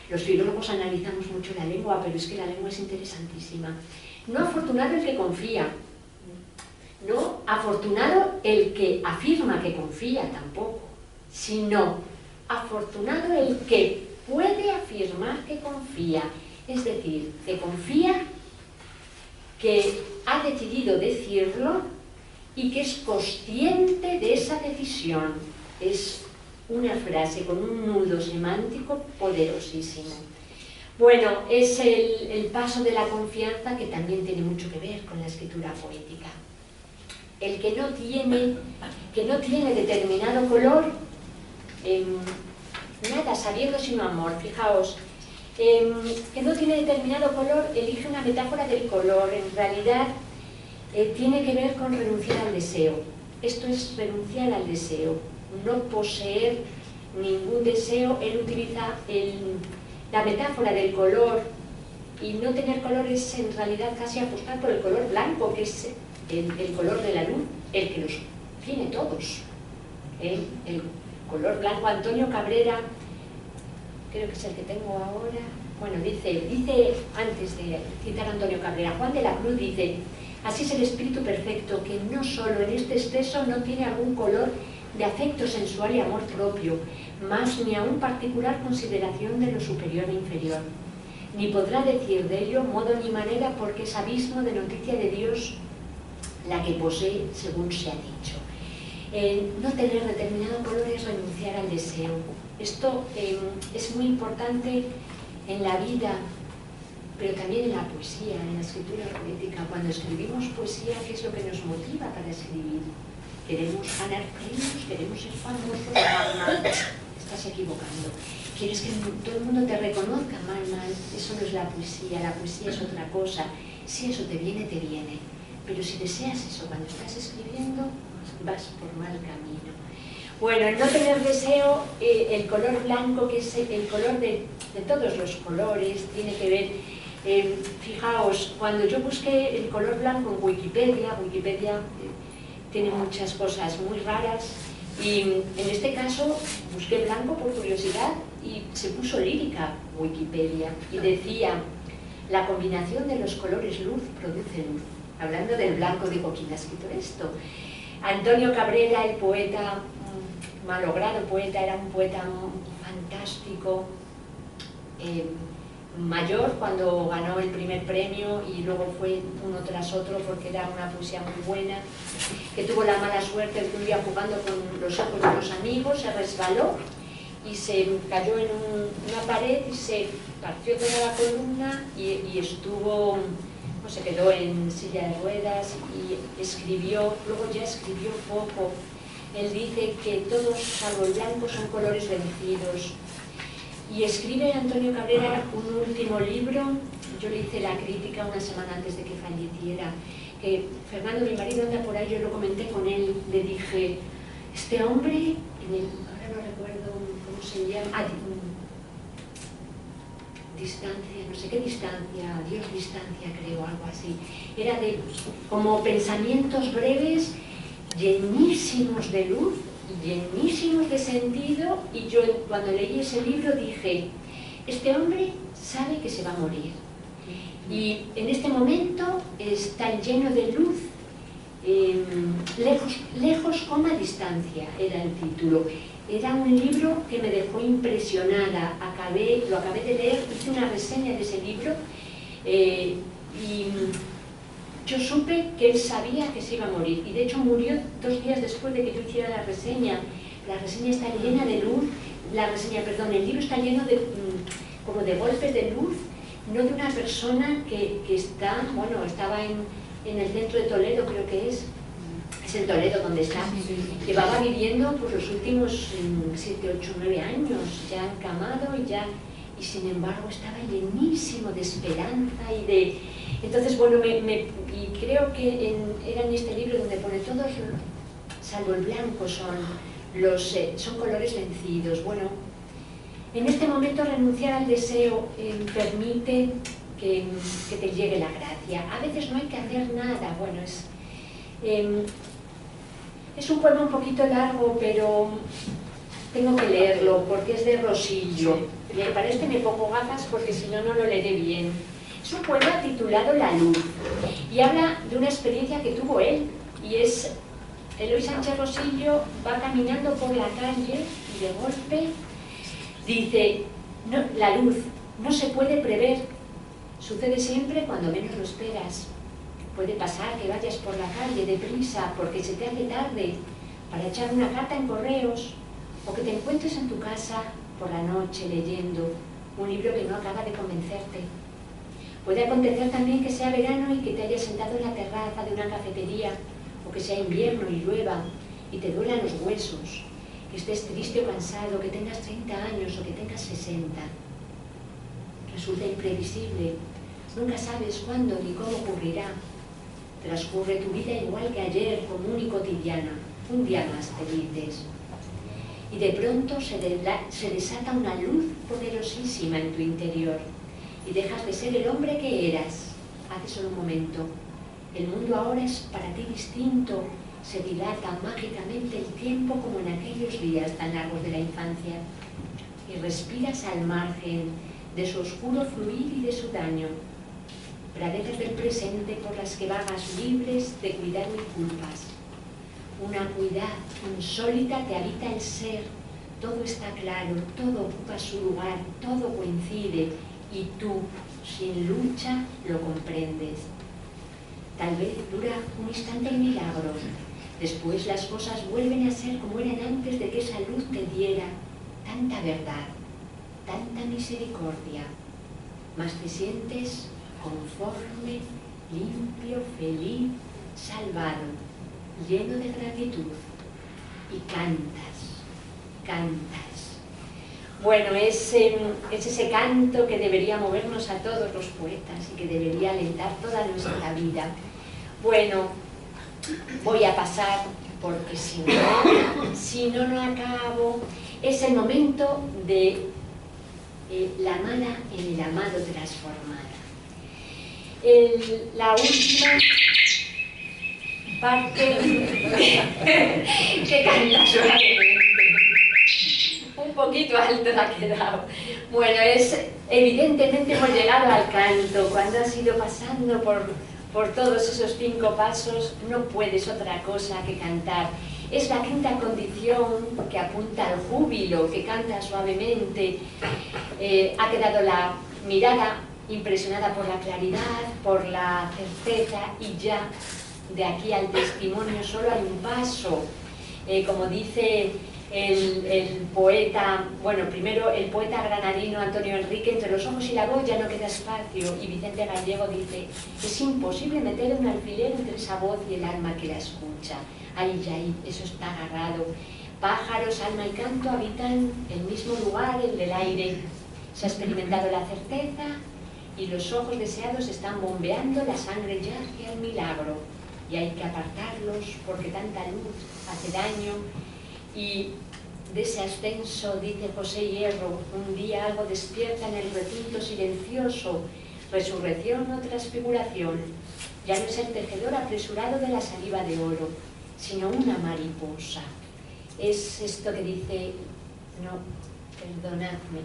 Los filólogos analizamos mucho la lengua, pero es que la lengua es interesantísima. No afortunado el que confía, no afortunado el que afirma que confía tampoco, sino afortunado el que puede afirmar que confía, es decir, que confía que ha decidido decirlo y que es consciente de esa decisión. Es una frase con un nudo semántico poderosísimo. Bueno, es el paso de la confianza, que también tiene mucho que ver con la escritura poética. El que no tiene determinado color, nada sabiendo sino amor, fijaos, que no tiene determinado color, elige una metáfora del color. En realidad tiene que ver con renunciar al deseo. Esto es renunciar al deseo, no poseer ningún deseo. Él utiliza la metáfora del color, y no tener color es en realidad casi apostar por el color blanco, que es el color de la luz, el que los tiene todos. El color blanco. Antonio Cabrera, creo que es el que tengo ahora, bueno, dice antes de citar a Antonio Cabrera, Juan de la Cruz dice: así es el espíritu perfecto, que no solo en este exceso no tiene algún color de afecto sensual y amor propio, más ni aún particular consideración de lo superior e inferior, ni podrá decir de ello modo ni manera, porque es abismo de noticia de Dios la que posee, según se ha dicho. No tener determinado color es renunciar al deseo. Esto es muy importante en la vida, pero también en la poesía, en la escritura poética. Cuando escribimos poesía, ¿qué es lo que nos motiva para escribir? Queremos ganar premios, queremos ser famosos. Mal, estás equivocando. Quieres que todo el mundo te reconozca. Mal. Eso no es la poesía es otra cosa. Si eso te viene, te viene. Pero si deseas eso cuando estás escribiendo, vas por mal camino. Bueno, el no tener deseo, el color blanco, que es el color de todos los colores, tiene que ver, fijaos, cuando yo busqué el color blanco en Wikipedia tiene muchas cosas muy raras, y en este caso busqué blanco por curiosidad y se puso lírica Wikipedia, y decía: la combinación de los colores luz produce luz. Hablando del blanco, digo, ¿quién ha escrito esto? Antonio Cabrera, el poeta, malogrado poeta, era un poeta fantástico, mayor cuando ganó el primer premio, y luego fue uno tras otro porque era una poesía muy buena, que tuvo la mala suerte de que un día, jugando con los ojos de los amigos, se resbaló y se cayó en una pared y se partió toda la columna, y estuvo, no, se quedó en silla de ruedas, y escribió, luego ya escribió poco. Él dice que todos, salvo el blanco, son colores vencidos. Y escribe Antonio Cabrera un último libro. Yo le hice la crítica una semana antes de que falleciera, que Fernando, mi marido, anda por ahí, yo lo comenté con él, le dije: este hombre, ahora no recuerdo cómo se llama, distancia, no sé qué distancia, Dios distancia, creo, algo así. Era de como pensamientos breves, llenísimos de luz, llenísimos de sentido, y yo cuando leí ese libro dije: este hombre sabe que se va a morir, y en este momento está lleno de luz, lejos coma distancia, era el título. Era un libro que me dejó impresionada. Lo acabé de leer, hice una reseña de ese libro, y yo supe que él sabía que se iba a morir, y de hecho murió 2 días después de que yo hiciera la reseña. La reseña está llena de luz, el libro está lleno de como de golpes de luz, no de una persona que está, bueno, estaba en el centro de Toledo, creo que es en Toledo donde está, llevaba viviendo por los últimos 7, 8, 9 años, ya encamado, y sin embargo estaba llenísimo de esperanza y de... Entonces, bueno, y creo que era en este libro donde pone todos, salvo el blanco, son colores vencidos. Bueno, en este momento renunciar al deseo permite que te llegue la gracia. A veces no hay que hacer nada. Bueno, es un poema un poquito largo, pero tengo que leerlo porque es de Rosillo. Y para este me pongo gafas porque si no, no lo leeré bien. Es un poema titulado La luz, y habla de una experiencia que tuvo él, y es Eloy Sánchez Rosillo va caminando por la calle y de golpe dice: no, la luz no se puede prever, sucede siempre cuando menos lo esperas. Puede pasar que vayas por la calle deprisa porque se te hace tarde para echar una carta en correos, o que te encuentres en tu casa por la noche leyendo un libro que no acaba de convencerte. Puede acontecer también que sea verano y que te hayas sentado en la terraza de una cafetería, o que sea invierno y llueva y te duelan los huesos, que estés triste o cansado, que tengas 30 años o que tengas 60. Resulta imprevisible, nunca sabes cuándo ni cómo ocurrirá. Transcurre tu vida igual que ayer, común y cotidiana, un día más, te dices. Y de pronto se desata una luz poderosísima en tu interior y dejas de ser el hombre que eras hace solo un momento. El mundo ahora es para ti distinto, se dilata mágicamente el tiempo como en aquellos días tan largos de la infancia, y respiras al margen de su oscuro fluir y de su daño, praderas del presente por las que vagas libres de cuidado y culpas. Una acuidad insólita te habita el ser, todo está claro, todo ocupa su lugar, todo coincide, y tú, sin lucha, lo comprendes. Tal vez dura un instante el milagro, después las cosas vuelven a ser como eran antes de que esa luz te diera tanta verdad, tanta misericordia, mas te sientes conforme, limpio, feliz, salvado, lleno de gratitud, y cantas, cantas. Bueno, es ese canto que debería movernos a todos los poetas y que debería alentar toda nuestra vida. Bueno, voy a pasar porque si no acabo. Es el momento de la amada en el amado transformada. La última parte que canta suavemente. Un poquito alto ha quedado. Bueno, evidentemente hemos llegado al canto. Cuando has ido pasando por todos esos 5 pasos, no puedes otra cosa que cantar. Es la quinta condición que apunta al júbilo, que canta suavemente. Ha quedado la mirada impresionada por la claridad, por la certeza, y ya de aquí al testimonio solo hay un paso. Como dice el poeta, bueno, primero el poeta granadino Antonio Enrique, entre los ojos y la voz ya no queda espacio, y Vicente Gallego dice: es imposible meter un alfiler entre esa voz y el alma que la escucha. Ahí ya, eso está agarrado. Pájaros, alma y canto habitan el mismo lugar, el del aire. Se ha experimentado la certeza y los ojos deseados están bombeando la sangre ya hacia el milagro. Y hay que apartarlos porque tanta luz hace daño. Y de ese ascenso, dice José Hierro, un día algo despierta en el recinto silencioso, resurrección o transfiguración. Ya no es el tejedor apresurado de la saliva de oro, sino una mariposa. Es esto que dice, no, perdonadme,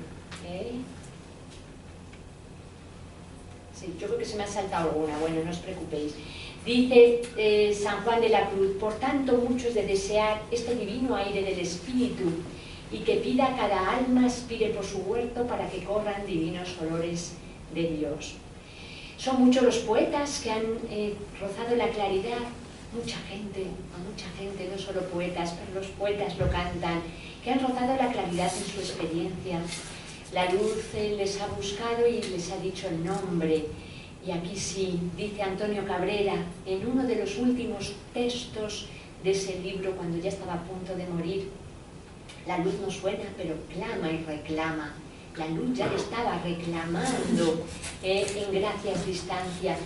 sí, yo creo que se me ha saltado alguna, bueno, no os preocupéis. Dice San Juan de la Cruz: por tanto mucho es de desear este divino aire del Espíritu, y que pida a cada alma aspire por su huerto para que corran divinos olores de Dios. Son muchos los poetas que han rozado la claridad, mucha gente, no solo poetas, pero los poetas lo cantan, que han rozado la claridad en su experiencia. La luz les ha buscado y les ha dicho el nombre. Y aquí sí, dice Antonio Cabrera, en uno de los últimos textos de ese libro, cuando ya estaba a punto de morir: la luz no suena, pero clama y reclama. La luz ya le estaba reclamando en Gracias Distancia.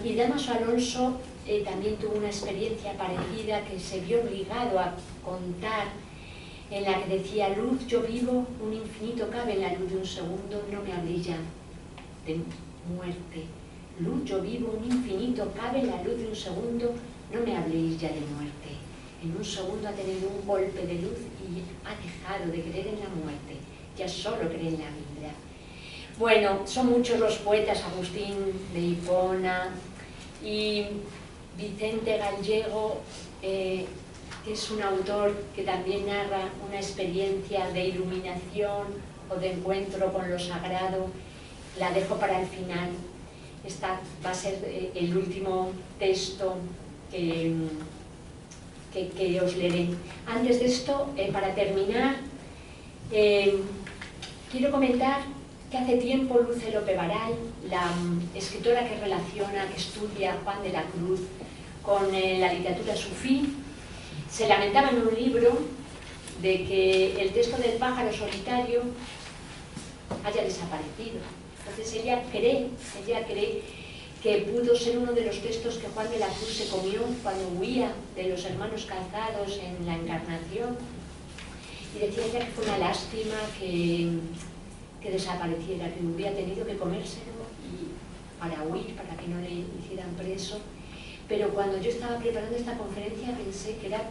Y Dámaso Alonso también tuvo una experiencia parecida, que se vio obligado a contar, en la que decía: luz yo vivo, un infinito cabe en la luz de un segundo, no me habléis ya de muerte. Luz yo vivo, un infinito cabe en la luz de un segundo, no me habléis ya de muerte. En un segundo ha tenido un golpe de luz y ha dejado de creer en la muerte, ya solo cree en la vida. Bueno, son muchos los poetas, Agustín de Hipona y Vicente Gallego, que es un autor que también narra una experiencia de iluminación o de encuentro con lo sagrado. La dejo para el final. va a ser el último texto que os leeré. Antes de esto, para terminar, quiero comentar que hace tiempo Luce López Garay, la escritora que relaciona, que estudia Juan de la Cruz con la literatura sufí, se lamentaba en un libro de que el texto del pájaro solitario haya desaparecido. Entonces ella cree que pudo ser uno de los textos que Juan de la Cruz se comió cuando huía de los hermanos Calzados en la Encarnación, y decía ella que fue una lástima que desapareciera, que hubiera tenido que comérselo para huir, para que no le hicieran preso. Pero cuando yo estaba preparando esta conferencia pensé que era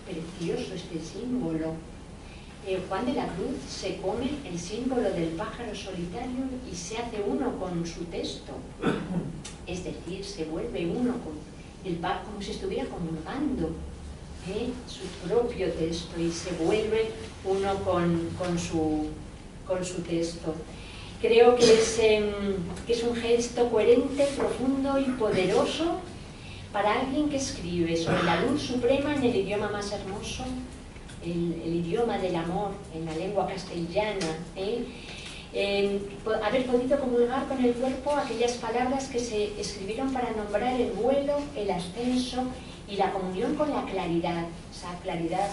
precioso este símbolo. Juan de la Cruz se come el símbolo del pájaro solitario y se hace uno con su texto. Es decir, se vuelve uno con el pájaro, como si estuviera comulgando su propio texto, y se vuelve uno con su texto. Creo que es un gesto coherente, profundo y poderoso para alguien que escribe sobre la luz suprema en el idioma más hermoso, el idioma del amor, en la lengua castellana, haber podido comulgar con el cuerpo aquellas palabras que se escribieron para nombrar el vuelo, el ascenso y la comunión con la claridad, esa claridad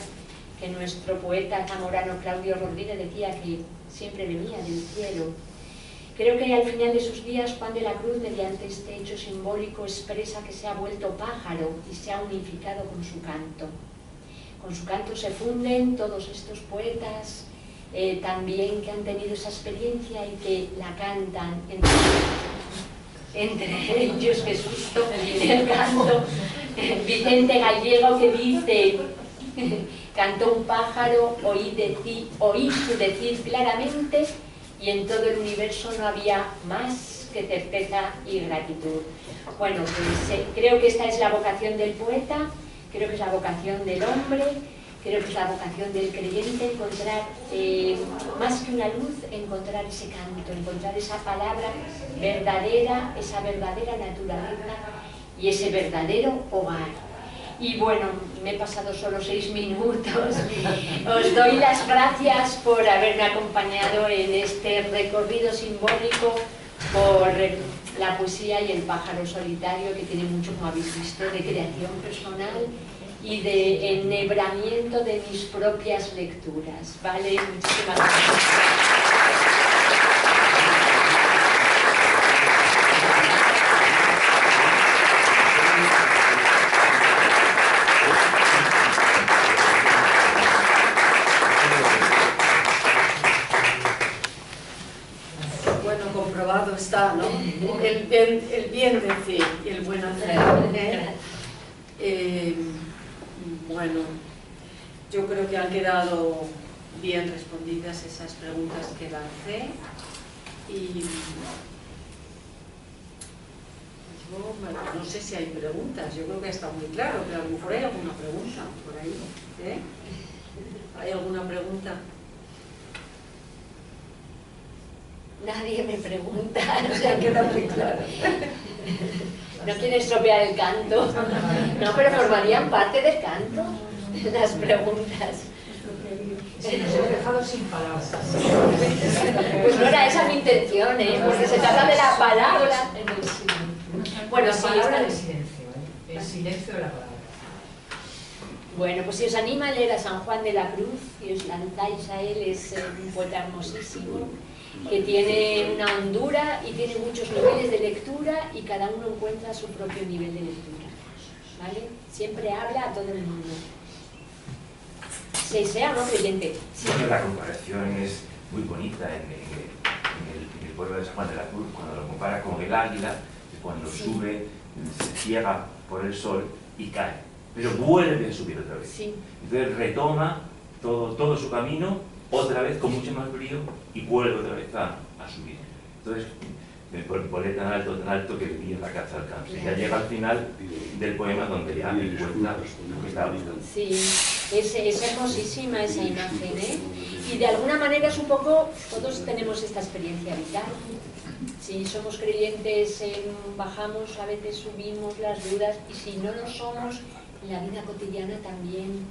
que nuestro poeta zamorano Claudio Rodríguez decía que siempre venía del cielo. Creo que al final de sus días Juan de la Cruz, mediante este hecho simbólico, expresa que se ha vuelto pájaro y se ha unificado con su canto. Con su canto se funden todos estos poetas también que han tenido esa experiencia y que la cantan entre ellos, qué susto, el canto. Vicente Gallego, que dice: cantó un pájaro, oí su decir claramente, y en todo el universo no había más que certeza y gratitud. Bueno, pues creo que esta es la vocación del poeta, creo que es la vocación del hombre, creo que es la vocación del creyente, encontrar, más que una luz, encontrar ese canto, encontrar esa palabra verdadera, esa verdadera naturaleza y ese verdadero hogar. Y bueno, me he pasado solo 6 minutos. Os doy las gracias por haberme acompañado en este recorrido simbólico por la poesía y el pájaro solitario, que tiene mucho, como habéis visto, de creación personal y de enhebramiento de mis propias lecturas. ¿Vale? Muchísimas gracias. Está, ¿no? El bien decir y el buen hacer. Bueno, yo creo que han quedado bien respondidas esas preguntas que lancé, y yo no sé si hay preguntas. Yo creo que está muy claro, pero a lo mejor hay alguna pregunta por ahí. ¿Hay alguna pregunta? Nadie me pregunta, Ya queda muy claro. No quiero estropear el canto. No, pero formarían parte del canto las preguntas. Sí, nos hemos dejado sin palabras. Pues no era esa mi intención, porque se trata de la palabra. Bueno, sí, palabra de silencio, el silencio de la palabra. Bueno, pues si os anima a leer a San Juan de la Cruz y os lanzáis a él, es un poeta hermosísimo, que tiene una hondura y tiene muchos niveles de lectura, y cada uno encuentra su propio nivel de lectura, ¿vale? Siempre habla a todo el mundo, sea o no creyente. Siempre la comparación es muy bonita en el pueblo de San Juan de la Cruz, cuando lo compara con el águila, que cuando sube se ciega por el sol y cae, pero vuelve a subir otra vez. Sí. Entonces retoma todo su camino otra vez con mucho más brío y vuelve otra vez a subir. Entonces volé tan alto que viví en la casa alcance. Ya llega al final del poema donde ya me cuenta lo que estaba buscando. Sí, es hermosísima esa imagen, ¿eh? Y de alguna manera es un poco, todos tenemos esta experiencia vital. Si somos creyentes, bajamos, a veces subimos las dudas, y si no lo somos, en la vida cotidiana también.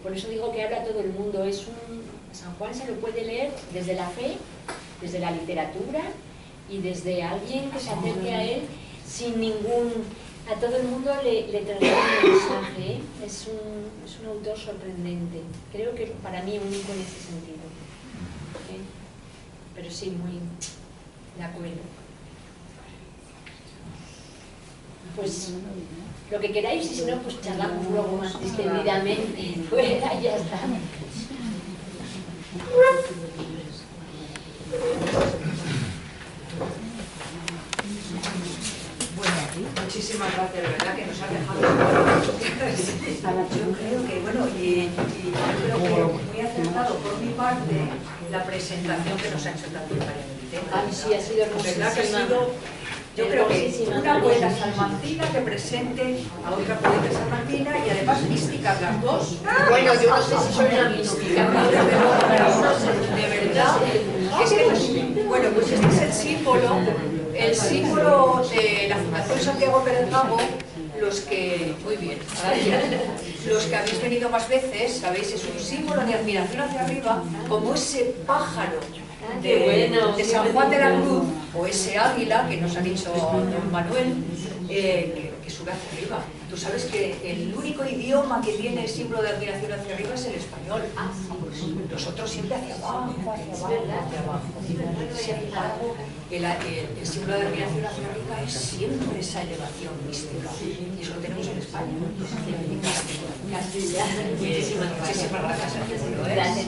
Por eso digo que habla todo el mundo. San Juan se lo puede leer desde la fe, desde la literatura y desde alguien que se acerque a él sin ningún... A todo el mundo le transmite el mensaje, ¿eh? Es un autor sorprendente. Creo que para mí único en ese sentido. ¿Eh? Pero sí, muy de acuerdo. Pues lo que queráis, y si no, pues charlamos luego más distendidamente. Fuera, ya está. Muchísimas gracias, de verdad que nos ha dejado. Yo creo que, bueno, y yo creo que muy acertado por mi parte la presentación que nos ha hecho también María Militena. Ay, sí, ha sido hermosísima. ¿Verdad que ha sido? Yo creo que una poeta salmantina que presente a otra poeta salmantina y además místicas las dos. Bueno, yo no sé si soy una mística, de verdad. Es que, bueno, pues este es el símbolo de la Fundación Santiago Pérez Gago. Los que, muy bien, los que habéis venido más veces, sabéis, es un símbolo de admiración hacia arriba, como ese pájaro de San Juan de la Cruz, o ese águila que nos ha dicho don Manuel, que sube hacia arriba. Tú sabes que el único idioma que tiene el símbolo de admiración hacia arriba es el español. Nosotros siempre hacia abajo, hacia abajo. Sin embargo, el símbolo de admiración hacia arriba es siempre esa elevación mística. Y eso lo tenemos en España. Muchísimas gracias. Gracias.